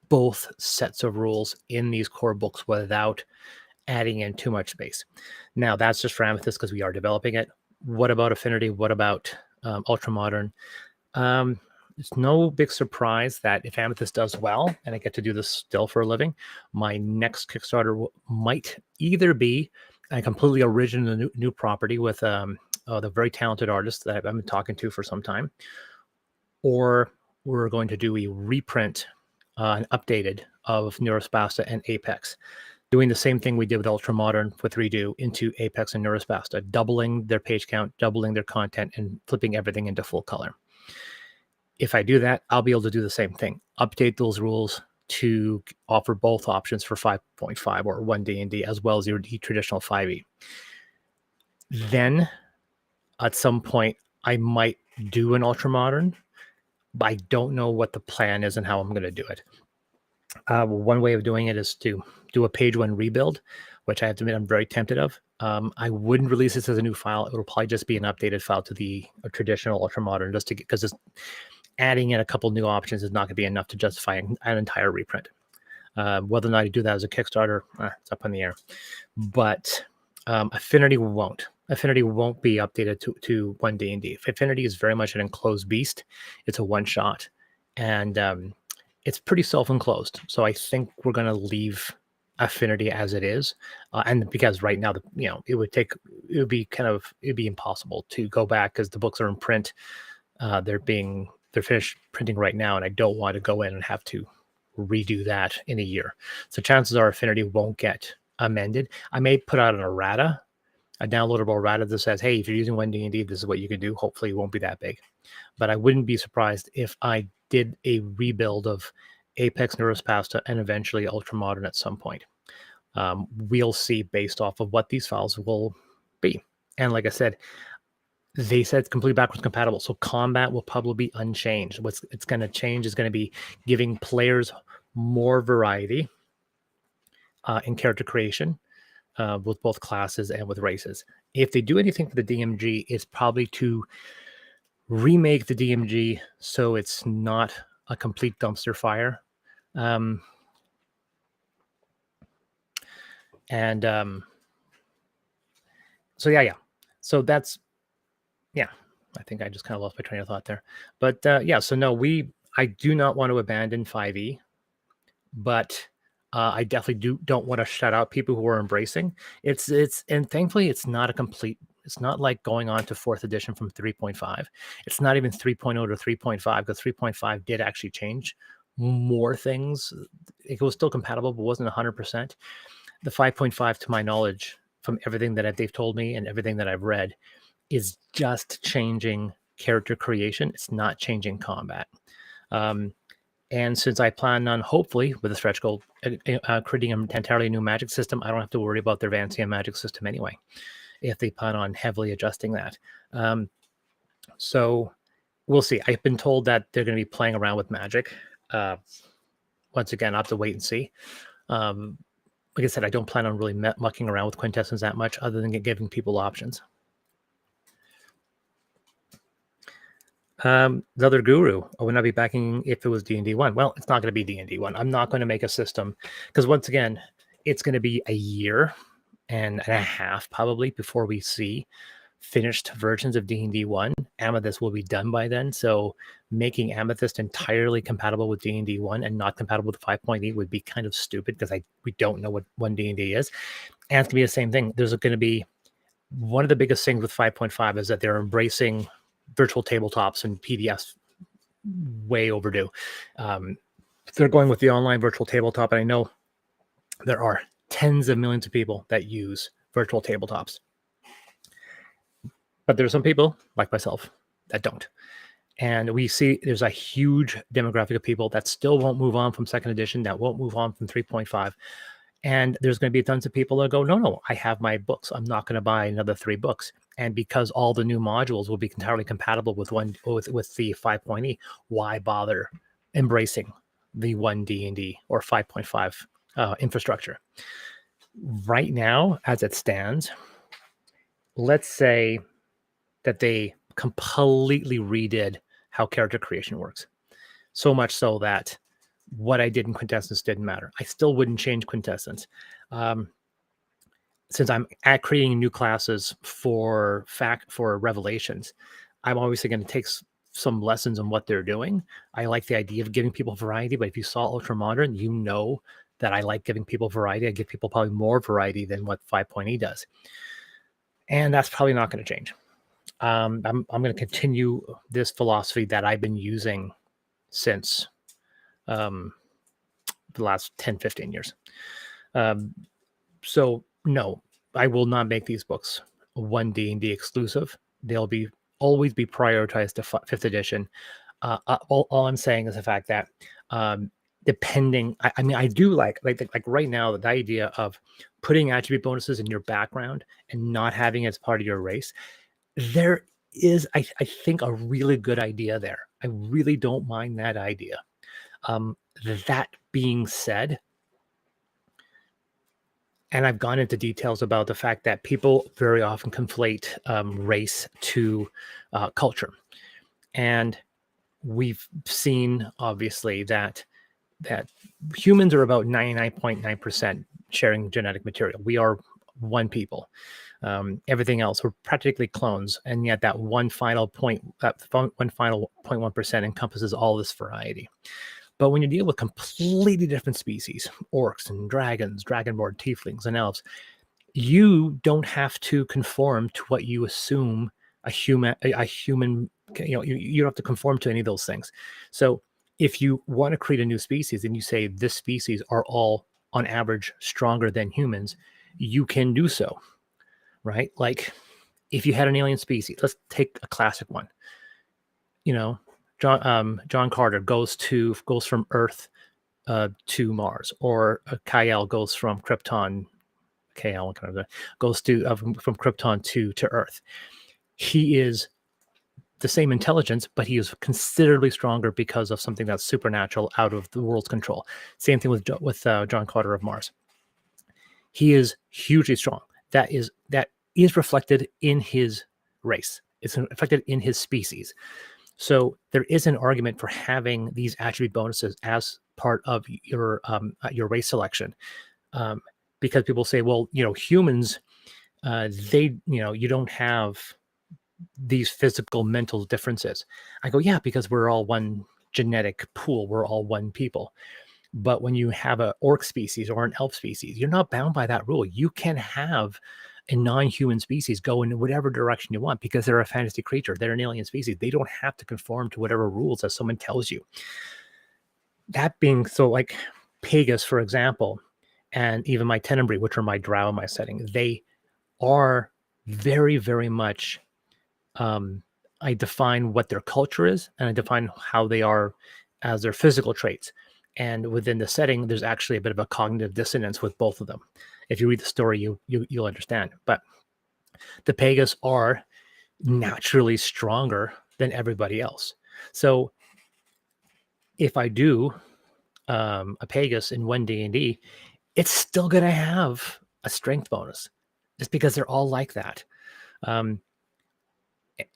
both sets of rules in these core books without adding in too much space. Now, that's just for Amethyst because we are developing it. What about Affinity? What about Ultramodern? It's no big surprise that if Amethyst does well, and I get to do this still for a living, my next Kickstarter might either be a completely original new property with the very talented artist that I've been talking to for some time, or we're going to do a reprint, an updated of Neurospasta and Apex, doing the same thing we did with Ultramodern with Redo into Apex and Neurospasta, doubling their page count, doubling their content, and flipping everything into full color. If I do that, I'll be able to do the same thing, update those rules to offer both options for 5.5 or 1D&D, as well as your traditional 5e. Then, at some point, I might do an Ultramodern, but I don't know what the plan is and how I'm going to do it. One way of doing it is to do a page one rebuild, which I have to admit I'm very tempted of. I wouldn't release this as a new file. It will probably just be an updated file to the traditional Ultramodern, just to get, because adding in a couple new options is not going to be enough to justify an entire reprint. Whether or not I do that as a Kickstarter, it's up in the air. But Affinity won't. Affinity won't be updated to 1D&D. Affinity is very much an enclosed beast. It's a one-shot, and it's pretty self-enclosed. So I think we're going to leave Affinity as it is, and because right now, it would be impossible to go back because the books are in print. They're finished printing right now, and I don't want to go in and have to redo that in a year. So chances are Affinity won't get amended. I may put out an errata, a downloadable errata that says, hey, if you're using 1D&D, this is what you can do. Hopefully it won't be that big. But I wouldn't be surprised if I did a rebuild of Apex, Neurospasta, and eventually Ultramodern at some point. We'll see based off of what these files will be. And like I said, they said it's completely backwards compatible. So combat will probably be unchanged. What's it's going to change is going to be giving players more variety in character creation with both classes and with races. If they do anything for the DMG, it's probably to remake the DMG so it's not a complete dumpster fire. So yeah. So that's, yeah, I think I just kind of lost my train of thought there. But yeah, so no, I do not want to abandon 5e, but I definitely don't want to shut out people who are embracing. And thankfully it's not like going on to 4th edition from 3.5. It's not even 3.0 to 3.5, because 3.5 did actually change more things. It was still compatible, but wasn't 100%. The 5.5, to my knowledge, from everything that they've told me and everything that I've read, is just changing character creation. It's not changing combat. And since I plan on, hopefully, with a stretch goal, creating an entirely new magic system, I don't have to worry about their Vancian magic system anyway, if they plan on heavily adjusting that. So we'll see. I've been told that they're going to be playing around with magic. Once again, I'll have to wait and see. Like I said, I don't plan on really mucking around with quintessence that much, other than giving people options. The other guru, I would not be backing if it was D&D 1. Well, it's not going to be D&D 1. I'm not going to make a system, because once again, it's going to be a year and a half probably before we see finished versions of D&D 1. Amethyst will be done by then, so making Amethyst entirely compatible with D&D 1 and not compatible with 5.8 would be kind of stupid, because we don't know what 1D&D is. And it's going to be the same thing. There's going to be one of the biggest things with 5.5 is that they're embracing virtual tabletops and PDFs, way overdue. They're going with the online virtual tabletop, and I know there are tens of millions of people that use virtual tabletops. But there are some people, like myself, that don't. And we see there's a huge demographic of people that still won't move on from 2nd edition, that won't move on from 3.5. And there's going to be tons of people that go, no, I have my books. I'm not going to buy another 3 books. And because all the new modules will be entirely compatible with the 5.e, why bother embracing the 1D&D or 5.5 infrastructure? Right now, as it stands, let's say that they completely redid how character creation works. So much so that what I did in Quintessence didn't matter. I still wouldn't change Quintessence. Um, since I'm at creating new classes for Revelations, I'm obviously going to take some lessons on what they're doing. I like the idea of giving people variety, but if you saw Ultramodern, you know that I like giving people variety. I give people probably more variety than what 5.e does, and that's probably not going to change. I'm going to continue this philosophy that I've been using since um, the last 10, 15 years. Um, so no, I will not make these books one D&D exclusive. They'll be always be prioritized to fifth edition. All I'm saying is the fact that depending, I mean, I do like right now the idea of putting attribute bonuses in your background and not having it as part of your race. There is, I think, a really good idea there. I really don't mind that idea. That being said, and I've gone into details about the fact that people very often conflate race to culture. And we've seen, obviously, that humans are about 99.9% sharing genetic material. We are one people. Everything else, we're practically clones. And yet that one final 0.1% encompasses all this variety. But when you deal with completely different species, orcs and dragons, dragonborn, tieflings, and elves, you don't have to conform to what you assume a human, you don't have to conform to any of those things. So if you want to create a new species and you say this species are all on average stronger than humans, you can do so, right? Like if you had an alien species, let's take a classic one. John Carter goes from Earth to Mars, or Kyle goes from Krypton. Kyle kind of goes to from Krypton to Earth. He is the same intelligence, but he is considerably stronger because of something that's supernatural, out of the world's control. Same thing with John Carter of Mars. He is hugely strong. That is reflected in his race. It's reflected in his species. So there is an argument for having these attribute bonuses as part of your race selection, because people say, well, humans, you don't have these physical mental differences. I go, yeah, because we're all one genetic pool. We're all one people. But when you have an orc species or an elf species, you're not bound by that rule. You can have a non-human species go in whatever direction you want because they're a fantasy creature. They're an alien species. They don't have to conform to whatever rules that someone tells you. That being so, like Pegasus, for example, and even my Tenebrae, which are my drow in my setting, they are very, very much, I define what their culture is, and I define how they are as their physical traits. And within the setting, there's actually a bit of a cognitive dissonance with both of them. If you read the story, you'll understand. But the Pegasus are naturally stronger than everybody else. So if I do a Pegasus in one D&D, it's still going to have a strength bonus, just because they're all like that.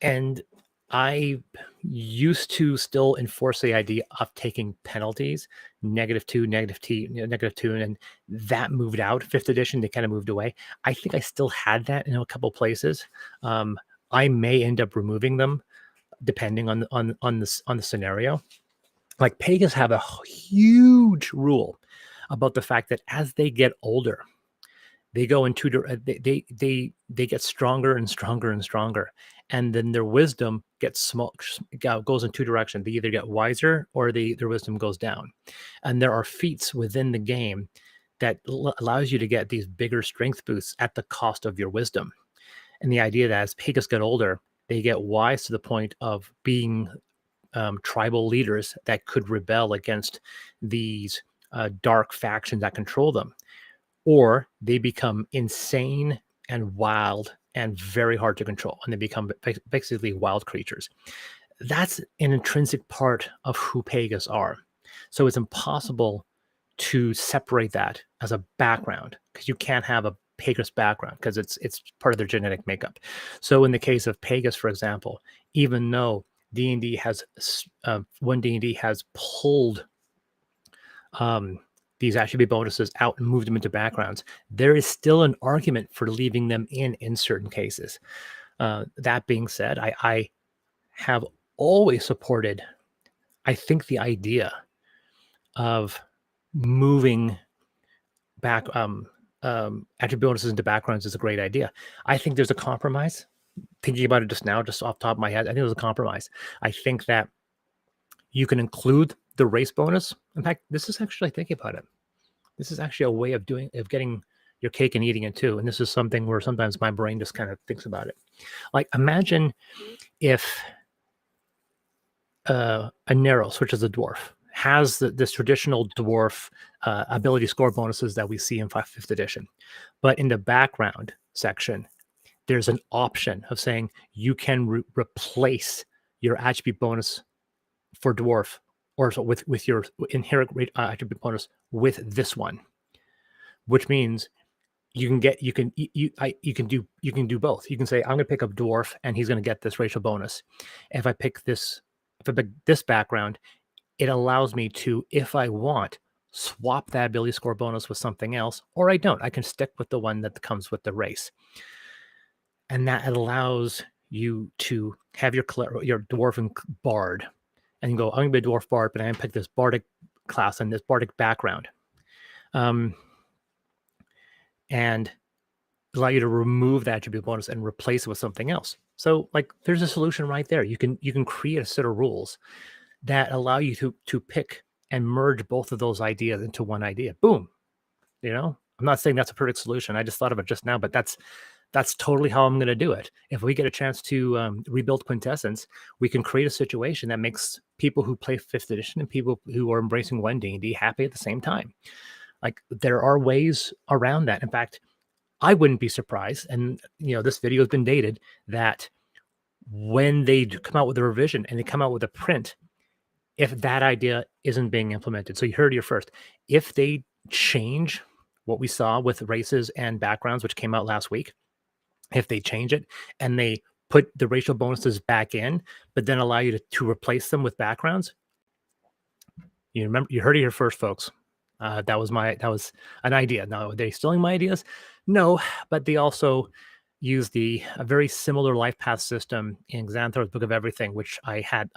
And I used to still enforce the idea of taking penalties, -2, -2, and that moved out. Fifth edition, they kind of moved away. I think I still had that in a couple places. I may end up removing them depending on the scenario. Like Pegasus have a huge rule about the fact that as they get older, they go into they get stronger and stronger and stronger, and then their wisdom goes in two directions. They either get wiser or their wisdom goes down. And there are feats within the game that allows you to get these bigger strength boosts at the cost of your wisdom. And the idea that as Pegasus get older, they get wise to the point of being tribal leaders that could rebel against these dark factions that control them, or they become insane and wild and very hard to control, and they become basically wild creatures. That's an intrinsic part of who Pegasus are. So it's impossible to separate that as a background, because you can't have a Pegasus background because it's part of their genetic makeup. So in the case of Pegasus, for example, even though D&D has when D&D has pulled these attribute bonuses out and moved them into backgrounds, there is still an argument for leaving them in certain cases. That being said, I have always supported, I think, the idea of moving back attribute bonuses into backgrounds is a great idea. I think there's a compromise. Thinking about it just now, just off the top of my head, I think there's a compromise. I think that you can include the race bonus. In fact, this is actually, thinking about it, this is actually a way of getting your cake and eating it too. And this is something where sometimes my brain just kind of thinks about it. Like, imagine if a Neros, which is a dwarf, has this traditional dwarf ability score bonuses that we see in 5th edition. But in the background section, there's an option of saying you can replace your attribute bonus for dwarf, or so with your inherent attribute bonus with this one, which means you can do both. You can say, I'm going to pick up dwarf and he's going to get this racial bonus. If I pick this background, it allows me to, if I want, swap that ability score bonus with something else, or I don't. I can stick with the one that comes with the race. And that allows you to have your dwarven bard, and you go, I'm going to be a dwarf bard, but I'm going to pick this bardic class and this bardic background. And allow you to remove the attribute bonus and replace it with something else. So, like, there's a solution right there. You can create a set of rules that allow you to pick and merge both of those ideas into one idea. Boom. You know, I'm not saying that's a perfect solution. I just thought of it just now, but that's totally how I'm going to do it. If we get a chance to rebuild Quintessence, we can create a situation that makes people who play 5th edition and people who are embracing 1D&D happy at the same time. Like, there are ways around that. In fact, I wouldn't be surprised, and this video has been dated, that when they come out with a revision and they come out with a print, if that idea isn't being implemented, so you heard it here first, if they change what we saw with races and backgrounds, which came out last week, if they change it and they put the racial bonuses back in, but then allow you to replace them with backgrounds, you heard it here first, folks. That was an idea. Now, are they stealing my ideas? No, but they also use a very similar life path system in Xanthar's Book of Everything, which I had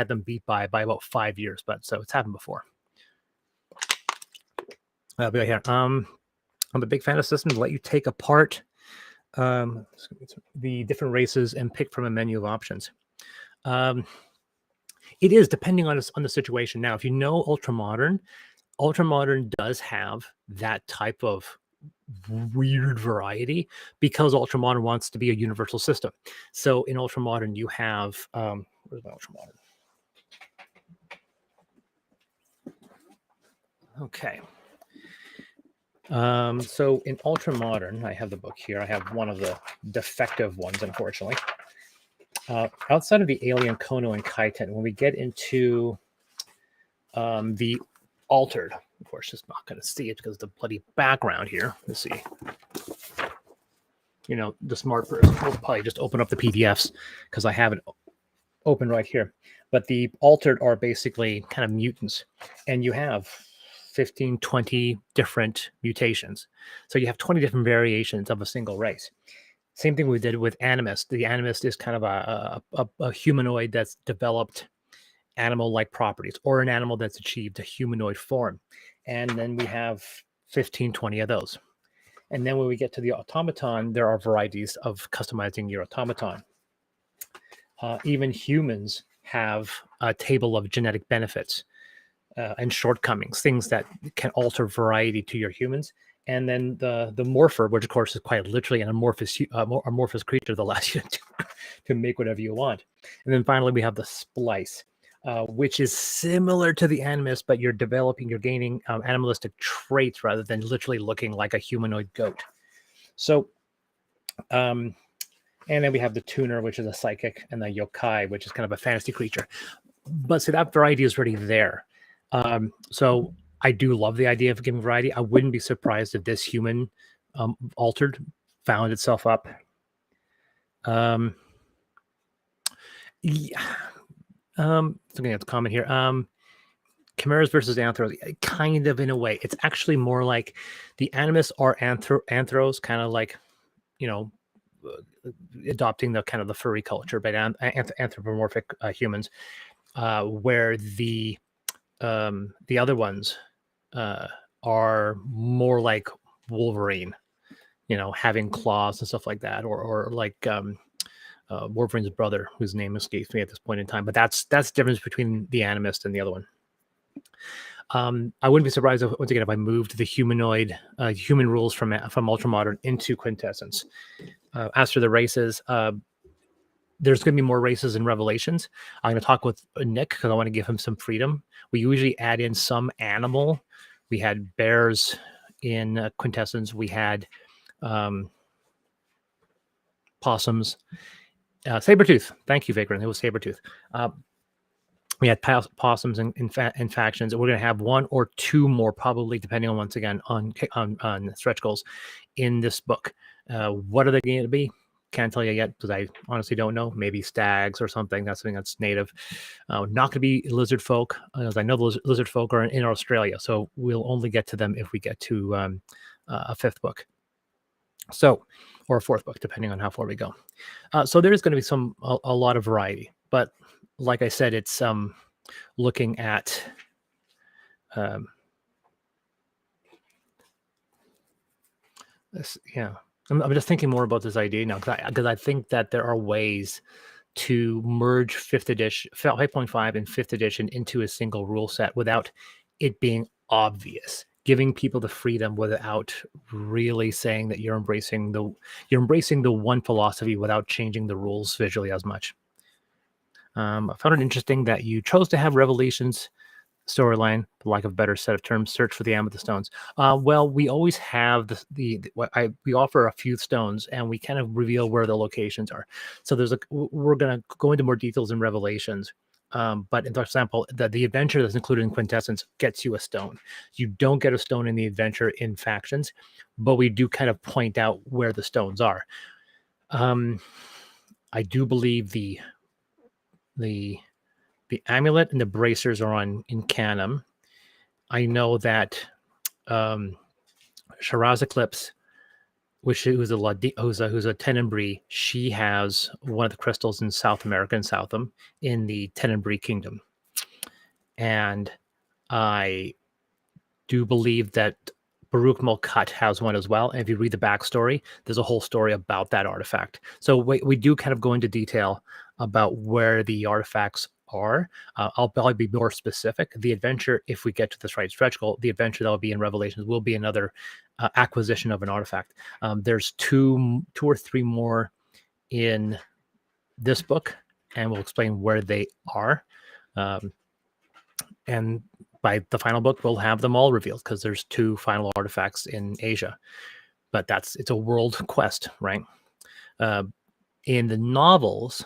them beat by about 5 years. But so it's happened before. I'll be right here. I'm a big fan of systems that let you take apart the different races and pick from a menu of options. It is depending on the situation. Now, if you know Ultramodern does have that type of weird variety because Ultramodern wants to be a universal system. So in Ultramodern, you have where's my Ultramodern? Okay. So in Ultramodern, I have the book here. I have one of the defective ones, unfortunately. Outside of the Alien, Kono, and Kaiten, when we get into the Altered, of course, just not going to see it because of the bloody background here. Let's see. The smart person will probably just open up the PDFs because I have it open right here. But the Altered are basically kind of mutants, and you have 15, 20 different mutations. So you have 20 different variations of a single race. Same thing we did with Animist. The Animist is kind of a humanoid that's developed animal-like properties, or an animal that's achieved a humanoid form. And then we have 15, 20 of those. And then when we get to the automaton, there are varieties of customizing your automaton. Even humans have a table of genetic benefits and shortcomings, things that can alter variety to your humans. And then the morpher, which of course is quite literally an amorphous creature that allows you to make whatever you want. And then finally, we have the splice, which is similar to the animist, but you're gaining animalistic traits rather than literally looking like a humanoid goat. So, and then we have the tuner, which is a psychic, and the yokai, which is kind of a fantasy creature. But so that variety is already there. So I do love the idea of giving variety. I wouldn't be surprised if this human altered found itself up. Yeah. Looking at the comment here. Chimeras versus anthros, kind of in a way. It's actually more like the animists are anthros, kind of like, you know, adopting the kind of the furry culture, but anthropomorphic humans, where the other ones are more like Wolverine, having claws and stuff like that, or like Wolverine's brother, whose name escapes me at this point in time. But that's the difference between the animist and the other one. I wouldn't be surprised if, once again, if I moved the humanoid human rules from Ultramodern into Quintessence. As for the races, there's going to be more races in Revelations. I'm going to talk with Nick because I want to give him some freedom. We usually add in some animal. We had bears in Quintessence. We had possums. Sabretooth. Thank you, Vagrant. It was Sabretooth. We had possums in factions. We're going to have one or two more, probably, depending on, once again, on stretch goals in this book. What are they going to be? Can't tell you yet because I honestly don't know. Maybe stags or something. That's something that's native. Not going to be lizard folk, as I know the lizard folk are in Australia. So we'll only get to them if we get to a fifth book. So, or a fourth book, depending on how far we go. So there is going to be a lot of variety, but like I said, it's looking at this. Yeah, I'm just thinking more about this idea now because I think that there are ways to merge 5th edition, 5.5 and 5th edition into a single rule set without it being obvious, giving people the freedom without really saying that you're embracing the one philosophy without changing the rules visually as much. I found it interesting that you chose to have Revelations storyline, for lack of a better set of terms, search for the Amethyst stones. Well, we always have we offer a few stones, and we kind of reveal where the locations are. So we're going to go into more details in Revelations. But for example, the adventure that's included in Quintessence gets you a stone. You don't get a stone in the adventure in Factions, but we do kind of point out where the stones are. I do believe the amulet and the bracers are in Canem. I know that Shiraz Eclipse, who's a Tenenbree, she has one of the crystals in South America, in Southam, in the Tenenbree Kingdom. And I do believe that Baruch Mulcut has one as well. And if you read the backstory, there's a whole story about that artifact. So we do kind of go into detail about where the artifacts are. I'll probably be more specific. The adventure, if we get to this right stretch goal, the adventure that will be in Revelations will be another acquisition of an artifact. There's two or three more in this book, and we'll explain where they are. And by the final book, we'll have them all revealed because there's 2 final artifacts in Asia. But it's a world quest, right? In the novels,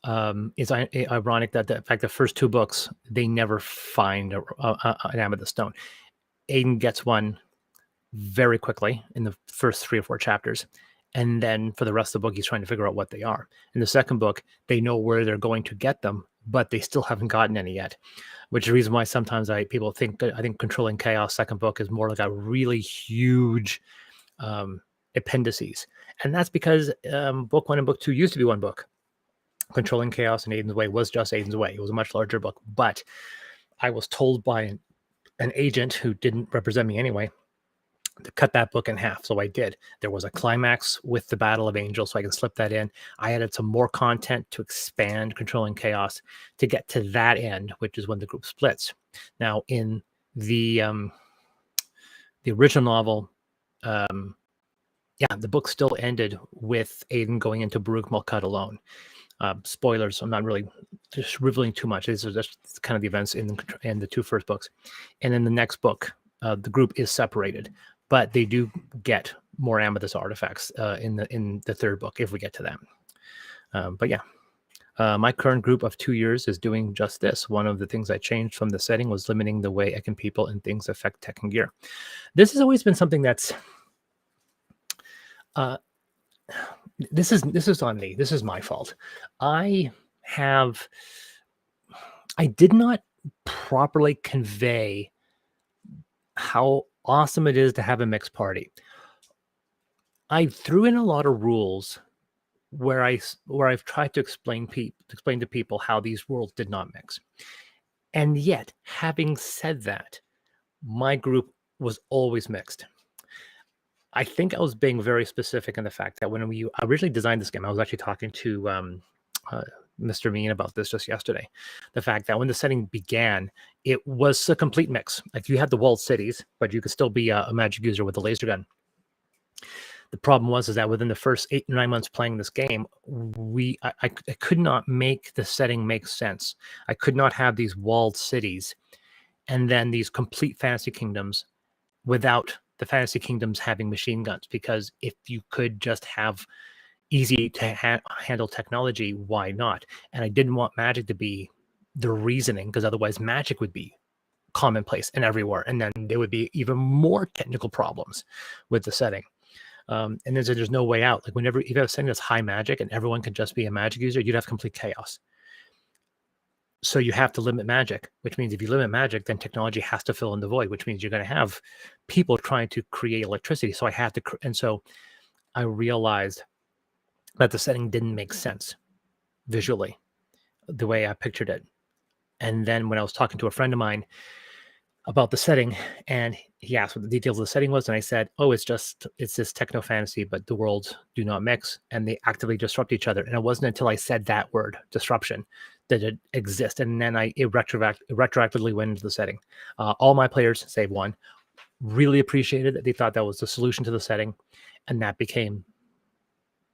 it's ironic that in fact the first 2 books they never find an amethyst stone. Aiden gets one very quickly in the first 3 or 4 chapters, and then for the rest of the book he's trying to figure out what they are. In the second book, they know where they're going to get them, but they still haven't gotten any yet, which is the reason why sometimes people think Controlling Chaos second book is more like a really huge appendices, and that's because book 1 and book 2 used to be one book. Controlling Chaos and Aiden's Way was just Aiden's Way. It was a much larger book, but I was told by an agent who didn't represent me anyway to cut that book in half. So I did. There was a climax with the Battle of Angels, so I can slip that in. I added some more content to expand Controlling Chaos to get to that end, which is when the group splits. Now, in the original novel, the book still ended with Aiden going into Baruch Mulcut alone. Spoilers, I'm not really just revealing too much. These are just kind of the events in the 2 first books. And in the next book, the group is separated, but they do get more amethyst artifacts in the 3rd book if we get to them. But yeah, My current group of 2 years is doing just this. One of the things I changed from the setting was limiting the way I can people and things affect tech and gear. This has always been something that's uh, this is on me. This is my fault. I did not properly convey how awesome it is to have a mixed party. I threw in a lot of rules where I've tried to explain to people how these worlds did not mix. And yet, having said that, my group was always mixed. I think I was being very specific in the fact that when we originally designed this game, I was actually talking to Mr. Mean about this just yesterday. The fact that when the setting began, it was a complete mix. Like you had the walled cities, but you could still be a magic user with a laser gun. The problem was that within the first 8 or 9 months playing this game, I could not make the setting make sense. I could not have these walled cities and then these complete fantasy kingdoms without the fantasy kingdoms having machine guns. Because if you could just have easy to handle technology, why not? And I didn't want magic to be the reasoning, because otherwise magic would be commonplace and everywhere, and then there would be even more technical problems with the setting. And there's no way out. Like whenever you have something that's high magic and everyone can just be a magic user, you'd have complete chaos. So you have to limit magic, which means if you limit magic, then technology has to fill in the void, which means you're going to have people trying to create electricity. So I have to, and so I realized that the setting didn't make sense visually the way I pictured it. And then when I was talking to a friend of mine about the setting, and he asked what the details of the setting was, and I said, oh, it's this techno fantasy, but the worlds do not mix and they actively disrupt each other. And it wasn't until I said that word, disruption, that it exists. And then it retroactively went into the setting. All my players, save one, really appreciated it. They thought that was the solution to the setting, and that became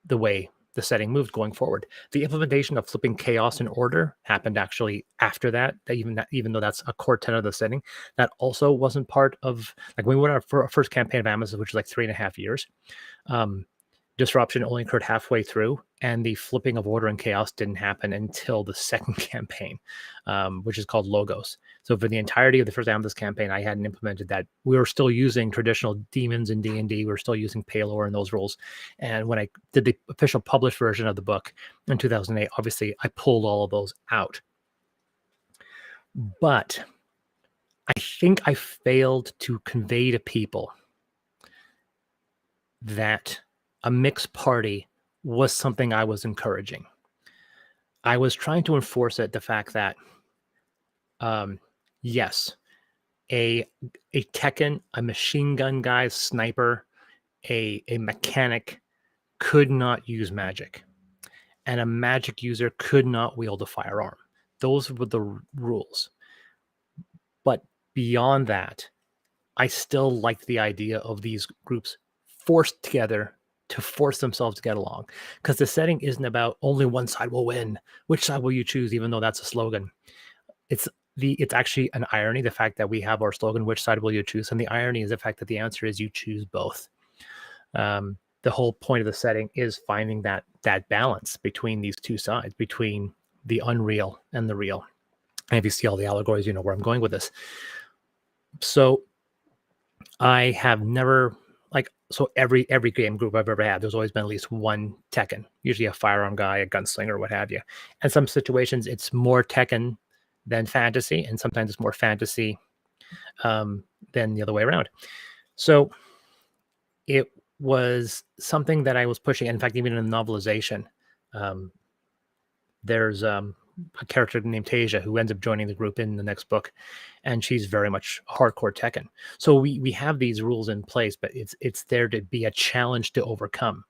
the way the setting moved going forward. The implementation of flipping chaos and order happened actually after that. Even though that's a core tenet of the setting, that also wasn't part of, like, when we went for our first campaign of Amethyst, which was like 3.5 years. Disruption only occurred halfway through, and the flipping of order and chaos didn't happen until the second campaign, which is called Logos. So for the entirety of the first Amethyst campaign, I hadn't implemented that. We were still using traditional demons in D&D. We were still using Palor and those rules. And when I did the official published version of the book in 2008, obviously I pulled all of those out. But I think I failed to convey to people that a mixed party was something I was encouraging. I was trying to enforce it, the fact that, yes, a Tekken, a machine gun guy, sniper, a mechanic could not use magic, and a magic user could not wield a firearm. Those were the rules. But beyond that, I still liked the idea of these groups forced together to force themselves to get along, because the setting isn't about only one side will win. Which side will you choose? Even though that's a slogan, it's actually an irony, the fact that we have our slogan, which side will you choose? And the irony is the fact that the answer is you choose both. The whole point of the setting is finding that balance between these two sides, between the unreal and the real. And if you see all the allegories, you know where I'm going with this. So I have never, so every game group I've ever had, there's always been at least one Tekken, usually a firearm guy, a gunslinger, what have you. And some situations it's more Tekken than fantasy, and sometimes it's more fantasy than the other way around. So it was something that I was pushing. In fact, even in the novelization, there's a character named Tasia who ends up joining the group in the next book, and she's very much hardcore Tekken. So we have these rules in place, but it's there to be a challenge to overcome.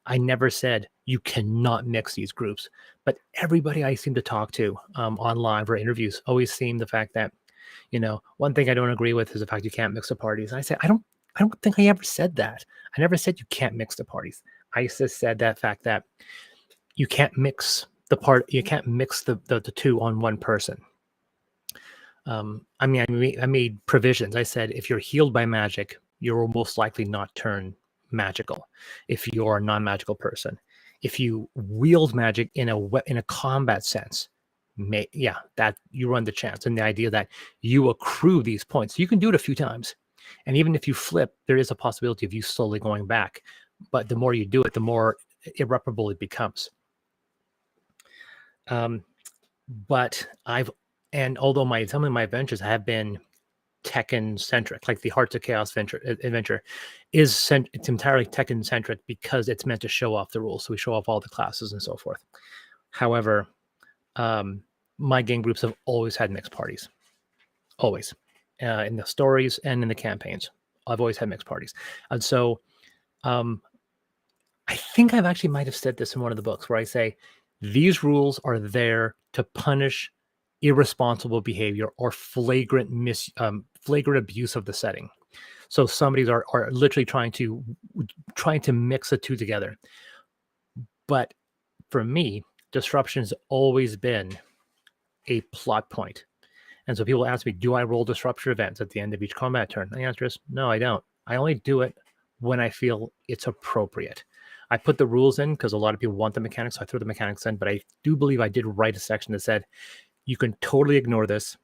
I never said you cannot mix these groups, but everybody I seem to talk to online for interviews always seem the fact that, one thing I don't agree with is the fact you can't mix the parties. And I say, I don't think I ever said that. I never said you can't mix the parties. I just said that fact that you can't mix you can't mix the two on one person. I made provisions. I said, if you're healed by magic, you will most likely not turn magical if you're a non-magical person. If you wield magic in a combat sense, that you run the chance. And the idea that you accrue these points, you can do it a few times. And even if you flip, there is a possibility of you slowly going back. But the more you do it, the more irreparable it becomes. But although some of my adventures have been Tekken centric, like the Hearts of Chaos adventure it's entirely Tekken centric because it's meant to show off the rules. So we show off all the classes and so forth. However, my game groups have always had mixed parties, always, in the stories and in the campaigns. I've always had mixed parties. And so I think I've actually might have said this in one of the books where I say these rules are there to punish irresponsible behavior or flagrant abuse of the setting. So somebody's are literally trying to mix the two together. But for me, disruption has always been a plot point. And so people ask me, do I roll disruption events at the end of each combat turn? The answer is no, I don't. I only do it when I feel it's appropriate. I put the rules in because a lot of people want the mechanics, so I throw the mechanics in, but I do believe I did write a section that said, you can totally ignore this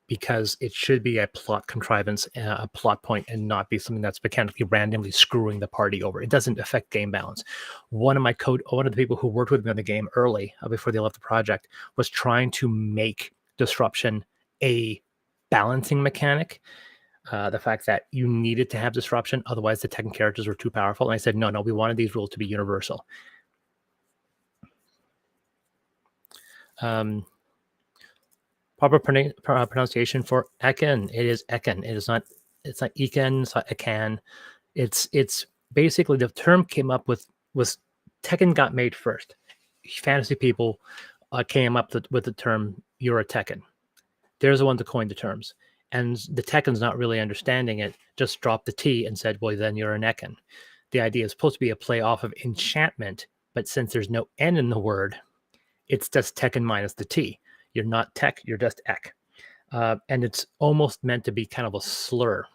because it should be a plot contrivance, a plot point, and not be something that's mechanically randomly screwing the party over. It doesn't affect game balance. One of the people who worked with me on the game early, before they left the project, was trying to make disruption a balancing mechanic. The fact that you needed to have disruption, otherwise the Tekken characters were too powerful. And I said, no, we wanted these rules to be universal. Proper pronunciation for Ekken. It is Ekken. It's not Eken, it's not Ekan. It's basically the term came up was Tekken got made first. Fantasy people came up with the term, you're a Tekken. There's the one to coin the terms. And the Tekken's not really understanding it, just dropped the T and said, well, then you're an Ekken. The idea is supposed to be a play off of enchantment, but since there's no N in the word, it's just Tekken minus the T. You're not Tech, you're just Ek. And it's almost meant to be kind of a slur.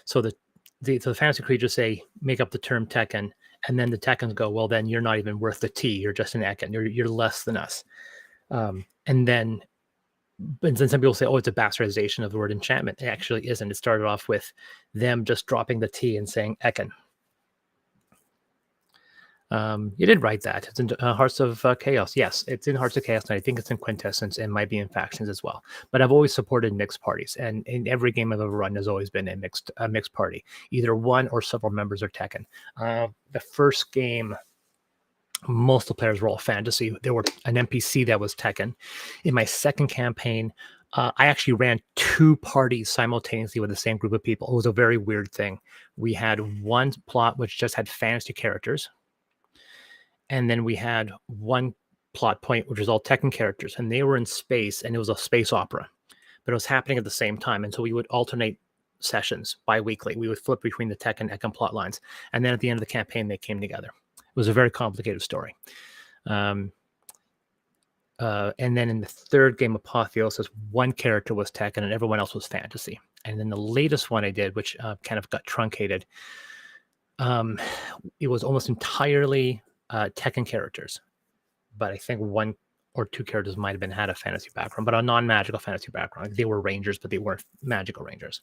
So the fantasy creatures say, make up the term Tekken, and then the Tekkens go, well, then you're not even worth the T. You're just an Ekken. You're less than us. And then some people say, oh, it's a bastardization of the word enchantment. It actually isn't. It started off with them just dropping the T and saying Ekken. You did write that. It's in Hearts of Chaos. Yes, it's in Hearts of Chaos, and I think it's in Quintessence and might be in Factions as well. But I've always supported mixed parties, and in every game I've ever run has always been a mixed party. Either one or several members are Tekken. The first game, most of the players were all fantasy. There were an NPC that was Tekken. In my second campaign, I actually ran two parties simultaneously with the same group of people. It was a very weird thing. We had one plot which just had fantasy characters. And then we had one plot point, which was all Tekken characters, and they were in space, and it was a space opera, but it was happening at the same time. And so we would alternate sessions bi-weekly. We would flip between the Tekken and Ekken plot lines. And then at the end of the campaign, they came together. It was a very complicated story. And then in the third game, Apotheosis, one character was Tekken and everyone else was fantasy. And then the latest one I did, which kind of got truncated, it was almost entirely Tekken characters, but I think one or two characters might have had a fantasy background, but a non-magical fantasy background. They were rangers, but they weren't magical rangers.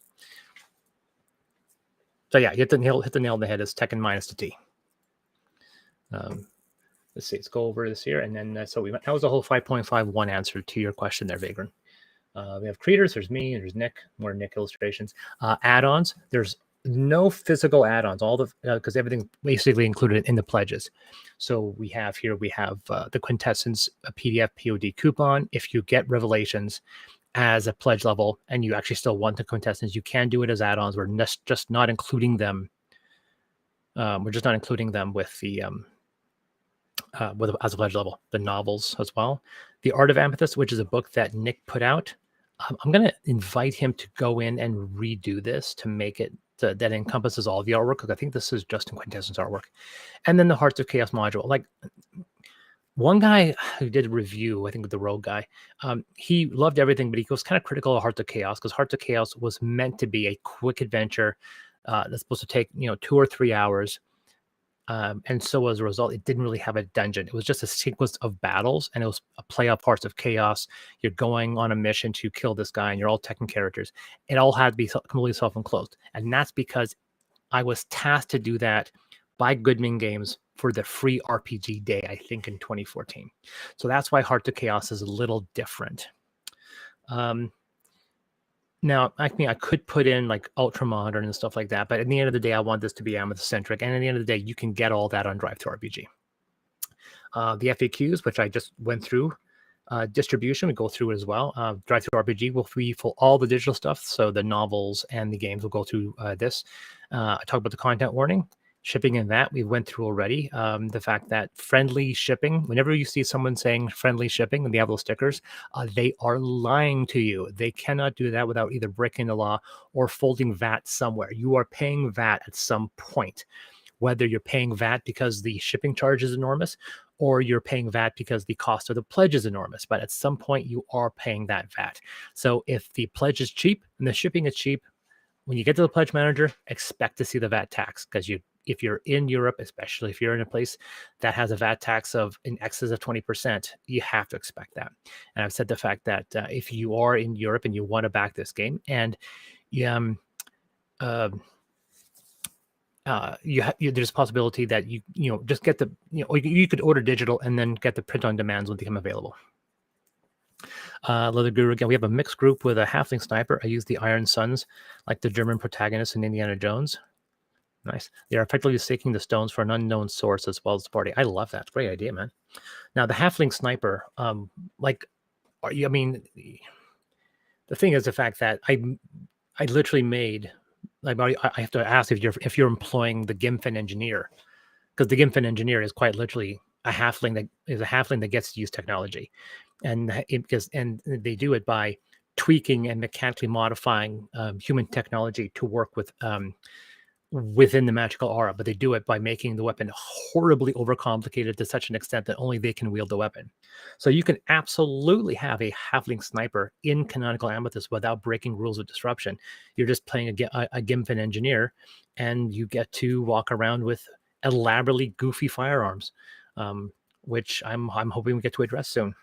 So yeah, hit the nail on the head. Is Tekken minus the T. Let's see. Let's go over this here, and then so that was a whole 5.51 answer to your question there, Vagrant. We have creators. There's me, and there's Nick. More Nick illustrations. Add-ons. There's no physical add-ons, all the because everything's basically included in the pledges. So we have the Quintessence PDF POD coupon. If you get Revelations as a pledge level and you actually still want the Quintessence, you can do it as add-ons. We're just not including them. We're just not including them with the as a pledge level. The novels as well. The Art of Amethyst, which is a book that Nick put out. I'm going to invite him to go in and redo this to make it that encompasses all the artwork, because I think this is just in Quintessence artwork. And then the Hearts of Chaos module. Like one guy who did a review, I think with the Rogue guy, he loved everything, but he was kind of critical of Hearts of Chaos because Hearts of Chaos was meant to be a quick adventure that's supposed to take 2 or 3 hours. And so as a result, it didn't really have a dungeon. It was just a sequence of battles, and it was a play out parts of chaos. You're going on a mission to kill this guy, and you're all Tekken characters. It all had to be completely self-enclosed, and that's because I was tasked to do that by Goodman Games for the free RPG day, I think in 2014. So that's why Heart to Chaos is a little different. Now, I mean, I could put in like ultra modern and stuff like that, but at the end of the day, I want this to be Amethyst centric. And at the end of the day, you can get all that on Drive to RPG. The FAQs, which I just went through, distribution, we go through it as well. Drive through RPG will be for all the digital stuff. So the novels and the games will go through this. I talked about the content warning. Shipping and that we went through already. The fact that friendly shipping, whenever you see someone saying friendly shipping and they have those stickers, they are lying to you. They cannot do that without either breaking the law or folding VAT somewhere. You are paying VAT at some point, whether you're paying VAT because the shipping charge is enormous or you're paying VAT because the cost of the pledge is enormous. But at some point, you are paying that VAT. So if the pledge is cheap and the shipping is cheap, when you get to the pledge manager, expect to see the VAT tax because if you're in Europe, especially if you're in a place that has a VAT tax of in excess of 20%, you have to expect that. And I've said the fact that if you are in Europe and you want to back this game, and there's a possibility that you just get the you could order digital and then get the print on demands when they become available. Leather Guru again. We have a mixed group with a halfling sniper. I use the Iron Suns, like the German protagonist in Indiana Jones. Nice. They are effectively seeking the stones for an unknown source as well as the party. I love that. Great idea, man. Now the halfling sniper, I mean, the thing is the fact that I literally made, like, I have to ask if you're employing the Gimfin engineer, because the Gimfin engineer is quite literally a halfling that gets to use technology, and they do it by tweaking and mechanically modifying human technology to work with within the magical aura, but they do it by making the weapon horribly overcomplicated to such an extent that only they can wield the weapon. So you can absolutely have a halfling sniper in canonical Amethyst without breaking rules of disruption. You're just playing a Gimfin engineer, and you get to walk around with elaborately goofy firearms, which I'm hoping we get to address soon.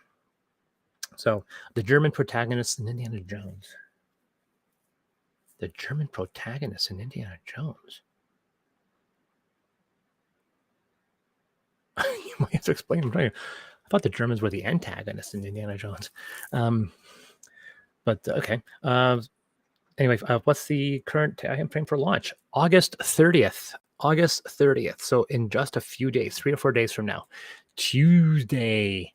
So the German protagonist in Indiana Jones. The German protagonist in Indiana Jones. You might have to explain. I thought the Germans were the antagonists in Indiana Jones. But okay. Anyway, what's the current time frame for launch? August 30th. August 30th. So in just a few days, 3 or 4 days from now, Tuesday,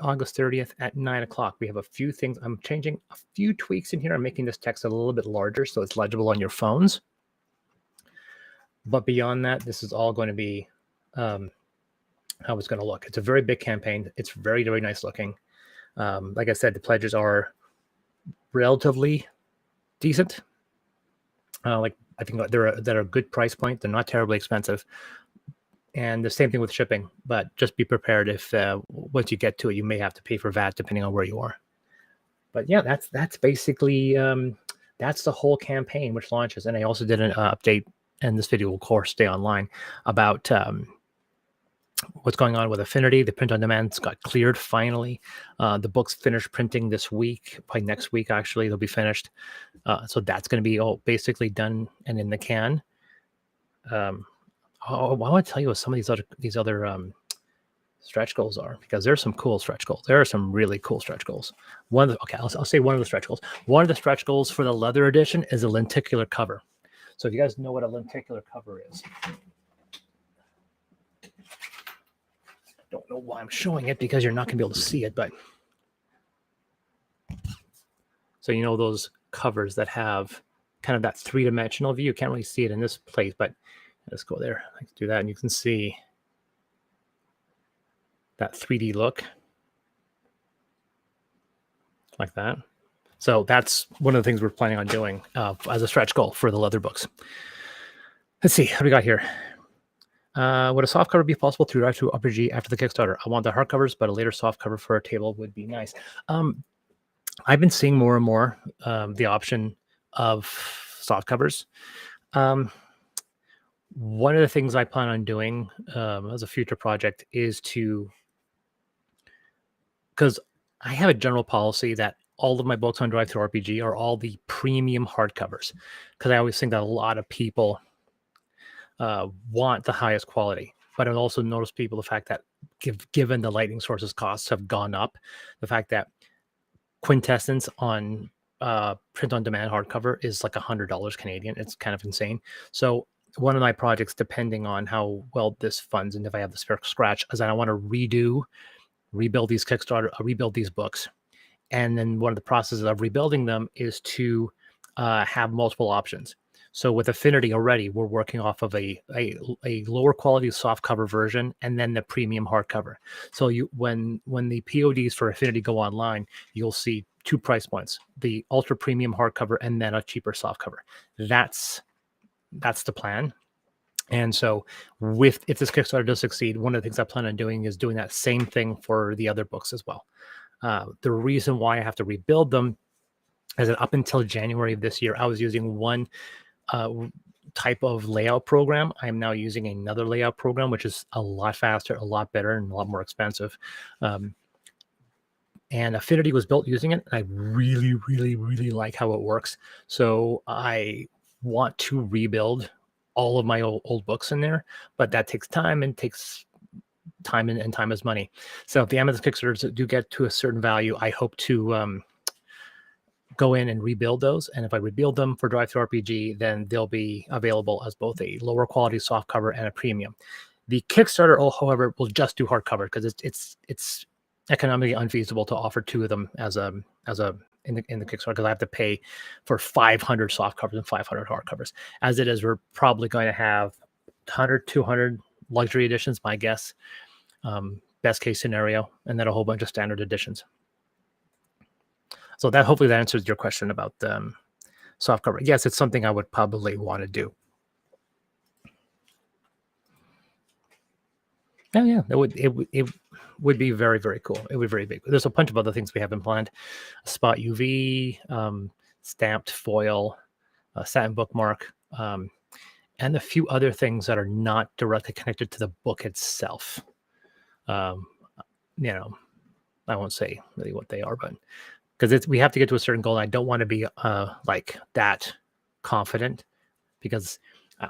August 30th at 9 o'clock. We have a few things. I'm changing a few tweaks in here. I'm making this text a little bit larger so it's legible on your phones. But beyond that, this is all going to be how it's going to look. It's a very big campaign. It's very, very nice looking. Like I said, the pledges are relatively decent. Like I think they're a good price point. They're not terribly expensive. And the same thing with shipping, but just be prepared if once you get to it, you may have to pay for VAT depending on where you are. But yeah, that's basically that's the whole campaign which launches. And I also did an update, and this video will of course stay online, about what's going on with Affinity. The print on demands got cleared finally. The book's finished printing this week. By next week, actually, they'll be finished. So that's going to be all basically done and in the can. I want to tell you what some of these other stretch goals are, because there's some cool stretch goals. There are some really cool stretch goals. I'll say one of the stretch goals. One of the stretch goals for the leather edition is a lenticular cover. So if you guys know what a lenticular cover is, I don't know why I'm showing it because you're not going to be able to see it, but so you know those covers that have kind of that three-dimensional view. You can't really see it in this place, but let's go there. Let's do that, and you can see that 3D look like that. So that's one of the things we're planning on doing as a stretch goal for the leather books. Let's see, what do we got here? Would a soft cover be possible through Drive to RPG after the Kickstarter? I want the hardcovers, but a later soft cover for a table would be nice. I've been seeing more and more the option of soft covers. one of the things I plan on doing as a future project is because I have a general policy that all of my books on Drive Through RPG are all the premium hardcovers, because I always think that a lot of people want the highest quality. But I also notice people the fact that given the Lightning Sources costs have gone up, the fact that Quintessence on print on demand hardcover is like $100 Canadian. It's kind of insane. So one of my projects, depending on how well this funds and if I have the spare scratch, is that I want to rebuild these Kickstarter, rebuild these books. And then one of the processes of rebuilding them is to have multiple options. So with Affinity already, we're working off of a lower quality soft cover version and then the premium hardcover. So when the PODs for Affinity go online, you'll see two price points: the ultra premium hardcover and then a cheaper soft cover. That's the plan. And so if this Kickstarter does succeed, one of the things I plan on doing is doing that same thing for the other books as well. The reason why I have to rebuild them is that up until January of this year, I was using one type of layout program. I'm now using another layout program, which is a lot faster, a lot better, and a lot more expensive. And Affinity was built using it. I really, really, really like how it works. So I want to rebuild all of my old books in there, but that takes time and time and time is money. So if the Amethyst Kickstarters do get to a certain value, I hope to go in and rebuild those. And if I rebuild them for Drive Through RPG, then they'll be available as both a lower quality soft cover and a premium. The Kickstarter, however, will just do hardcover because it's economically unfeasible to offer two of them as a in the Kickstarter, because I have to pay for 500 soft covers and 500 hardcovers. As it is, we're probably going to have 100, 200 luxury editions, my guess. Best case scenario, and then a whole bunch of standard editions. So that hopefully that answers your question about soft cover. Yes, it's something I would probably want to do. Oh yeah, it would be very, very cool. It would be very big. There's a bunch of other things we haven't planned: spot UV, stamped foil, satin bookmark, and a few other things that are not directly connected to the book itself. You know, I won't say really what they are, but because we have to get to a certain goal. I don't want to be like that confident, because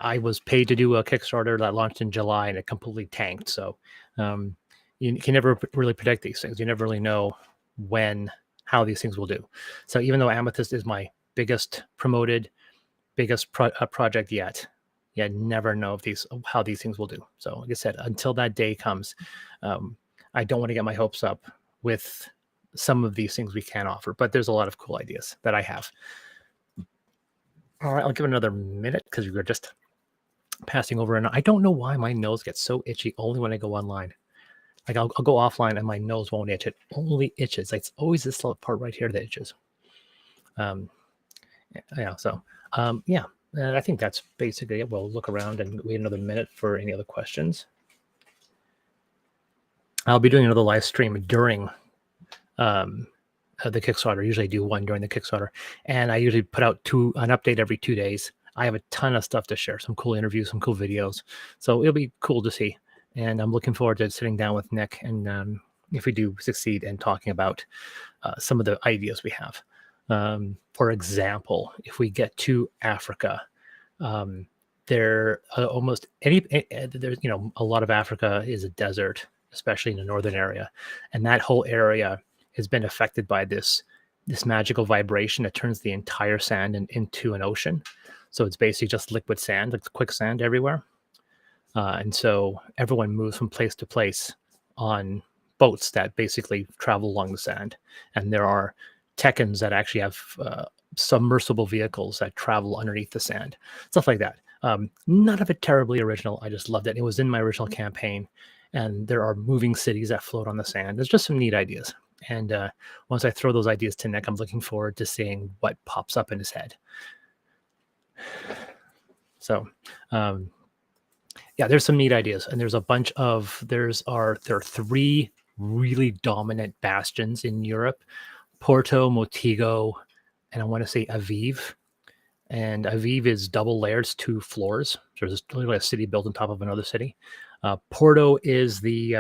I was paid to do a Kickstarter that launched in July and it completely tanked. So you can never really predict these things. You never really know how these things will do. So even though Amethyst is my biggest promoted, project yet, you never know how these things will do. So like I said, until that day comes, I don't want to get my hopes up with some of these things we can offer, but there's a lot of cool ideas that I have. All right, I'll give it another minute because we were just passing over, and I don't know why my nose gets so itchy only when I go online. Like I'll go offline and my nose won't itch. It only itches. Like, it's always this little part right here that itches. Yeah. So yeah, and I think that's basically it. We'll look around and wait another minute for any other questions. I'll be doing another live stream during the Kickstarter. Usually do one during the Kickstarter, and I usually put out an update every 2 days. I have a ton of stuff to share, some cool interviews, some cool videos. So it'll be cool to see. And I'm looking forward to sitting down with Nick and if we do succeed, and talking about some of the ideas we have. For example, if we get to Africa, there's a lot of Africa is a desert, especially in the northern area, and that whole area has been affected by this magical vibration that turns the entire sand into an ocean. So it's basically just liquid sand, like quicksand everywhere. And so everyone moves from place to place on boats that basically travel along the sand. And there are Tekkens that actually have submersible vehicles that travel underneath the sand, stuff like that. None of it terribly original. I just loved it. It was in my original campaign. And there are moving cities that float on the sand. There's just some neat ideas. And once I throw those ideas to Nick, I'm looking forward to seeing what pops up in his head. So, yeah, there's some neat ideas, and there's a bunch of there are 3 really dominant bastions in Europe: Porto, Motigo, and I want to say Aviv. and Aviv is double layered, it's 2 floors. So there's literally a city built on top of another city. Porto is the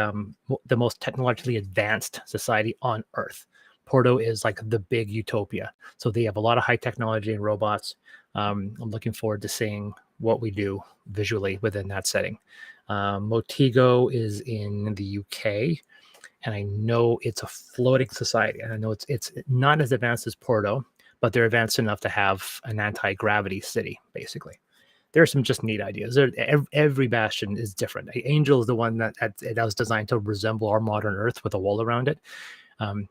most technologically advanced society on Earth. Porto is like the big utopia. So they have a lot of high technology and robots. I'm looking forward to seeing what we do visually within that setting. Motigo is in the UK, and I know it's a floating society. And I know it's not as advanced as Porto, but they're advanced enough to have an anti-gravity city, basically. There are some just neat ideas. Every bastion is different. Angel is the one that was designed to resemble our modern Earth with a wall around it.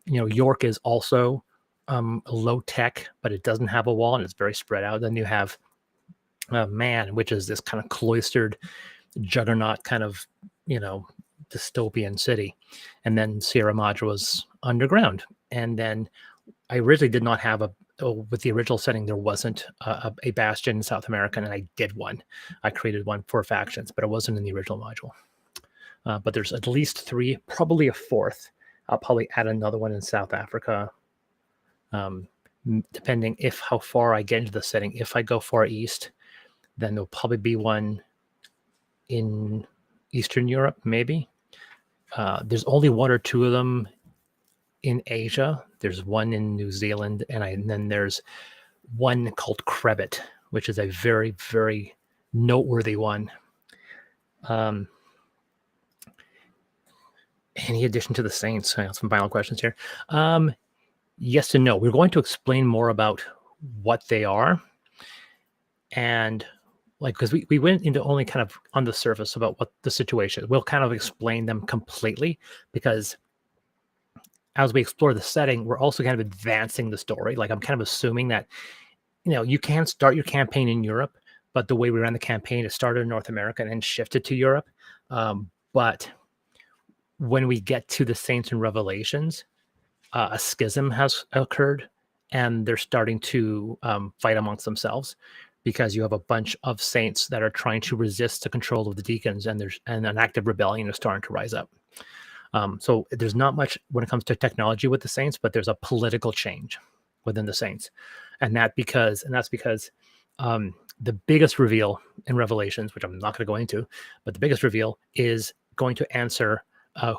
York is also low tech, but it doesn't have a wall and it's very spread out. Then you have Man, which is this kind of cloistered juggernaut kind of, dystopian city. And then Sierra Madre was underground. And then I originally did not have with the original setting, there wasn't a bastion in South America, and I did one. I created one for factions, but it wasn't in the original module. But there's at least 3, probably a 4th. I'll probably add another one in South Africa, depending how far I get into the setting. If I go far east, then there'll probably be one in Eastern Europe, maybe. There's only 1 or 2 of them in Asia. There's one in New Zealand, and then there's one called Krebit, which is a very, very noteworthy one. Any addition to the Saints? I have some final questions here. Yes and no. We're going to explain more about what they are, and because we went into only kind of on the surface about what the situation is. We'll kind of explain them completely, because as we explore the setting, we're also kind of advancing the story. Like, I'm kind of assuming that, you can start your campaign in Europe, but the way we ran the campaign, it started in North America and then shifted to Europe. But when we get to the Saints and Revelations, a schism has occurred, and they're starting to fight amongst themselves, because you have a bunch of saints that are trying to resist the control of the deacons, and an active rebellion is starting to rise up. So there's not much when it comes to technology with the Saints, but there's a political change within the Saints, and that's because the biggest reveal in Revelations, which I'm not going to go into, but the biggest reveal is going to answer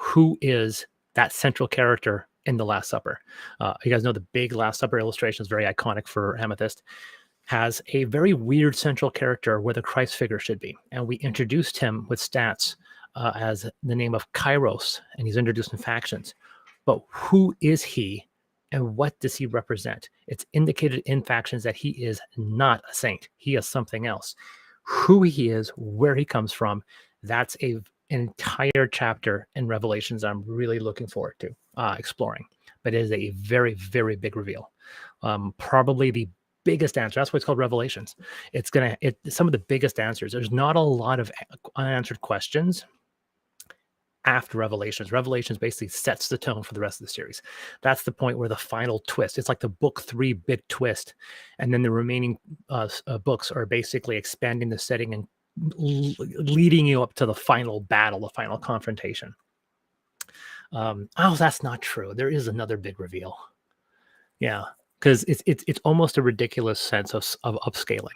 who is that central character in the Last Supper. You guys know the big Last Supper illustration is very iconic for Amethyst. Has a very weird central character where the Christ figure should be, and we introduced him with stats as the name of Kairos, and he's introduced in factions. But who is he, and what does he represent? It's indicated in factions that he is not a saint. He is something else. Who he is, where he comes from, that's an entire chapter in Revelations I'm really looking forward to exploring. But it is a very, very big reveal. Probably the biggest answer. That's why it's called Revelations. It's some of the biggest answers. There's not a lot of unanswered questions after Revelations. Revelations basically sets the tone for the rest of the series. That's the point where the final twist. It's like the book 3 big twist, and then the remaining books are basically expanding the setting and leading you up to the final battle, the final confrontation. That's not true. There is another big reveal. Yeah, because it's almost a ridiculous sense of upscaling,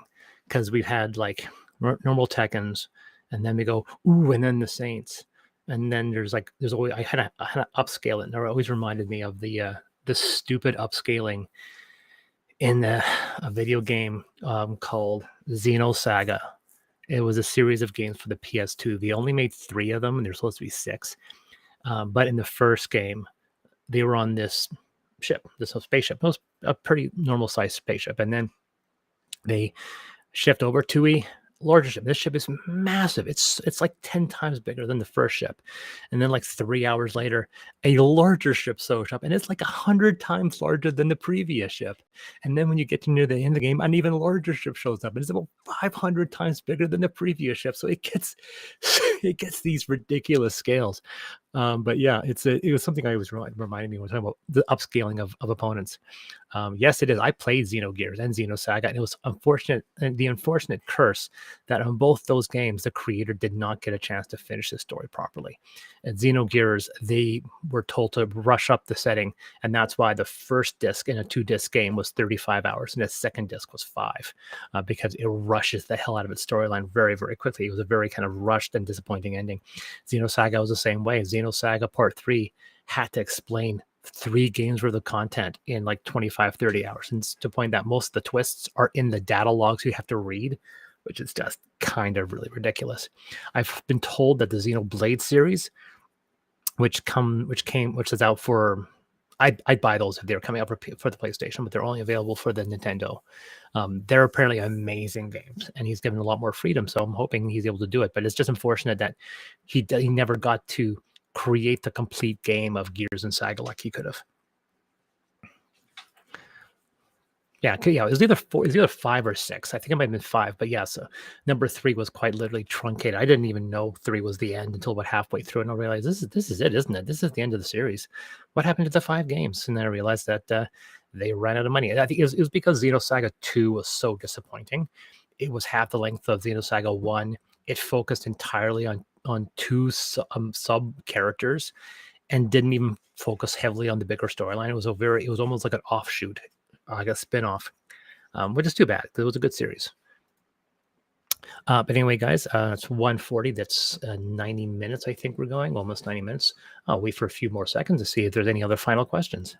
because we've had like normal Tekkens, and then we go and then the Saints, and then there's always I had to upscale it, and it always reminded me of the stupid upscaling in a video game called Xenosaga. It was a series of games for the PS2. They only made 3 of them, and there's supposed to be 6. But in the first game, they were on this ship, this spaceship. It was a pretty normal sized spaceship, and then they shift over to a larger ship. This ship is massive. It's like 10 times bigger than the first ship. And then like 3 hours later, a larger ship shows up, and it's like 100 times larger than the previous ship. And then when you get to near the end of the game, an even larger ship shows up, and it's about 500 times bigger than the previous ship. So it gets these ridiculous scales. But yeah, it was something I was reminding me when we're talking about the upscaling of opponents. Yes, it is. I played Xenogears and Xenosaga, and it was unfortunate, and the unfortunate curse that on both those games, the creator did not get a chance to finish the story properly. At Xenogears, they were told to rush up the setting, and that's why the first disc in a 2-disc game was 35 hours, and the second disc was 5, because it rushes the hell out of its storyline very, very quickly. It was a very kind of rushed and disappointing ending. Xenosaga was the same way. Xenosaga Part 3 had to explain 3 games worth of content in like 25, 30 hours. And to point that most of the twists are in the data logs you have to read, which is just kind of really ridiculous. I've been told that the Xenoblade series, which is out for, I'd buy those if they were coming out for the PlayStation, but they're only available for the Nintendo. They're apparently amazing games, and he's given a lot more freedom, so I'm hoping he's able to do it. But it's just unfortunate that he never got to create the complete game of Gears and Saga like he could have. Yeah, it was either 5 or 6. I think it might have been 5, but yeah, so number 3 was quite literally truncated. I didn't even know 3 was the end until about halfway through, and I realized this is it, isn't it? This is the end of the series. What happened to the 5 games? And then I realized that they ran out of money. I think it was because Xenosaga 2 was so disappointing. It was half the length of Xenosaga 1. It focused entirely on 2 sub characters, and didn't even focus heavily on the bigger storyline. It was almost like an offshoot, like a spin-off, which is too bad. It was a good series. But anyway, guys, it's 1:40. That's 90 minutes, I think we're going, almost 90 minutes. I'll wait for a few more seconds to see if there's any other final questions.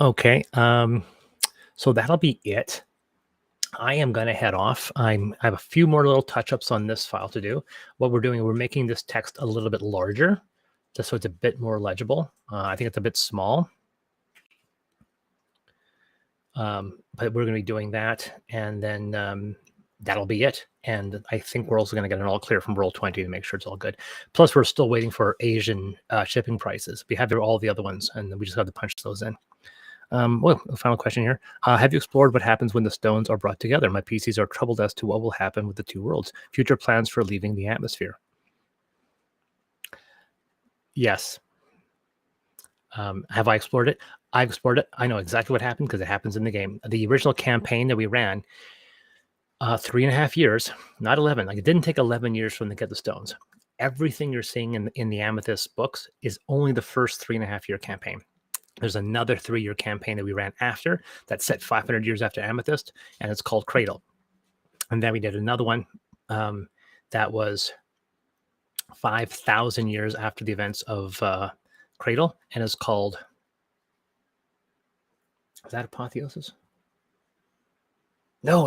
Okay, so that'll be it. I am going to head off. I have a few more little touch-ups on this file to do. What we're doing, we're making this text a little bit larger, just so it's a bit more legible. I think it's a bit small. But we're going to be doing that, and then that'll be it. And I think we're also going to get an all clear from Roll20 to make sure it's all good. Plus, we're still waiting for Asian shipping prices. We have all the other ones, and we just have to punch those in. Well, a final question here. Have you explored what happens when the stones are brought together? My PCs are troubled as to what will happen with the 2 worlds. Future plans for leaving the atmosphere. Yes. Have I explored it? I've explored it. I know exactly what happened because it happens in the game. The original campaign that we ran, 3.5 years, not 11. Like, it didn't take 11 years for them to get the stones. Everything you're seeing in the Amethyst books is only the first 3.5-year campaign. There's another 3-year campaign that we ran after that's set 500 years after Amethyst, and it's called Cradle. And then we did another one that was 5,000 years after the events of Cradle, and it's called, is that Apotheosis? No.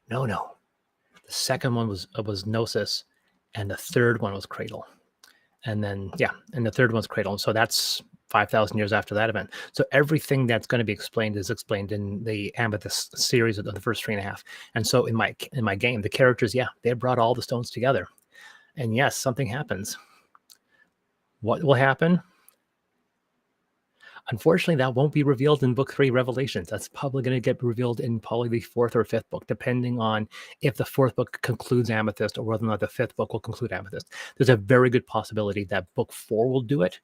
The second one was Gnosis, and the third one was Cradle. And then, and the third one's Cradle. And so that's 5,000 years after that event. So everything that's going to be explained is explained in the Amethyst series of the first 3.5. And so in my game, the characters, they brought all the stones together. And yes, something happens. What will happen? Unfortunately, that won't be revealed in Book 3, Revelations. That's probably going to get revealed in probably the 4th or 5th book, depending on if the 4th book concludes Amethyst or whether or not the 5th book will conclude Amethyst. There's a very good possibility that Book 4 will do it.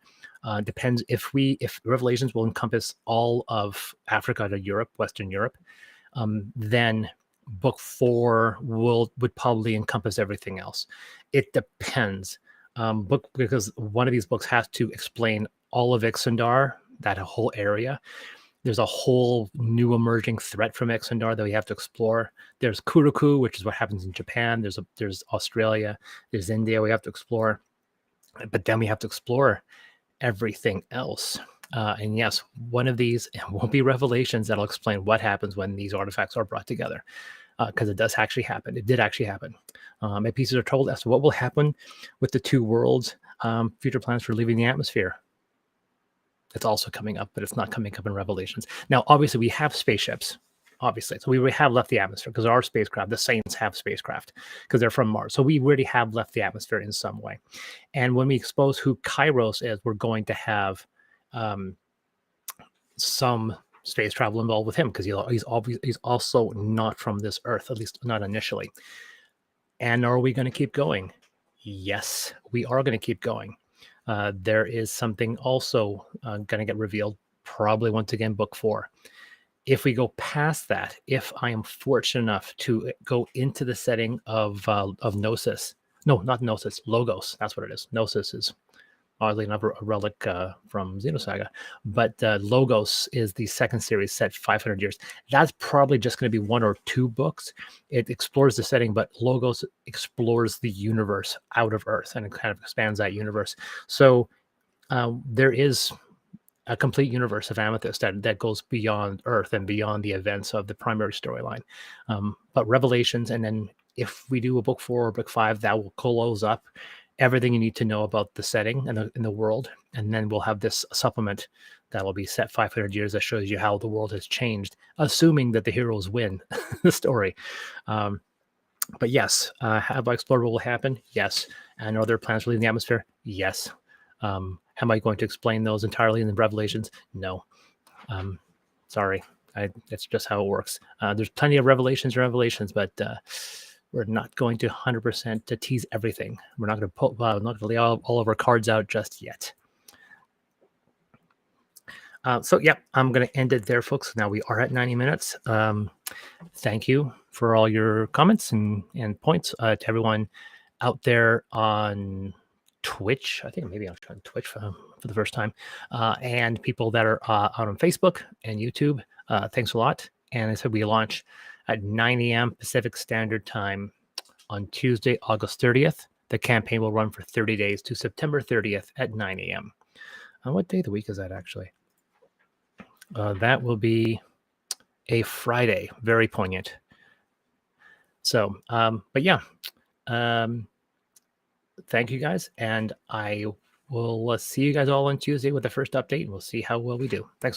Depends if Revelations will encompass all of Africa to Europe, Western Europe, then Book 4 would probably encompass everything else. It depends. Because one of these books has to explain all of Ixandar, that whole area. There's a whole new emerging threat from Ixandar that we have to explore. There's Kuroku, which is what happens in Japan. There's Australia. There's India we have to explore. But then we have to explore everything else. And yes, one of these won't be Revelations that'll explain what happens when these artifacts are brought together. Because it does actually happen. It did actually happen. My pieces are told as to what will happen with the 2 worlds. Future plans for leaving the atmosphere. It's also coming up, but it's not coming up in Revelations. Now, obviously, we have spaceships. Obviously, so we have left the atmosphere because our spacecraft, the Saints, have spacecraft because they're from Mars. So we already have left the atmosphere in some way. And when we expose who Kairos is, we're going to have some space travel involved with him because he's also not from this Earth, at least not initially. And are we going to keep going? Yes, we are going to keep going. There is something also going to get revealed, probably once again, book 4. If we go past that, if I am fortunate enough to go into the setting of Gnosis, no, not Gnosis, Logos, that's what it is. Gnosis is oddly enough a relic from Xenosaga, but Logos is the second series set 500 years. That's probably just going to be 1 or 2 books. It explores the setting, but Logos explores the universe out of Earth, and it kind of expands that universe. So there is a complete universe of Amethyst that goes beyond Earth and beyond the events of the primary storyline. But Revelations, and then if we do a book 4 or book 5, that will close up everything you need to know about the setting and in the world. And then we'll have this supplement that will be set 500 years that shows you how the world has changed, assuming that the heroes win the story. But yes, have I explored what will happen? Yes. And are there plans for leaving the atmosphere? Yes. Am I going to explain those entirely in the Revelations? No. Sorry. That's just how it works. There's plenty of revelations, but we're not going to 100% to tease everything. We're not going to not going to lay all of our cards out just yet. So yeah, I'm going to end it there, folks. Now we are at 90 minutes. Thank you for all your comments and points to everyone out there on Twitch. I think maybe I'm trying Twitch for the first time, and people that are out on Facebook and YouTube. Thanks a lot. And I said we launch at 9 a.m. Pacific Standard Time on Tuesday, August 30th. The campaign will run for 30 days to September 30th at 9 a.m. What day of the week is that actually? That will be a Friday. Very poignant. So, but yeah. Thank you guys, and I will see you guys all on Tuesday with the first update, and we'll see how well we do. Thanks.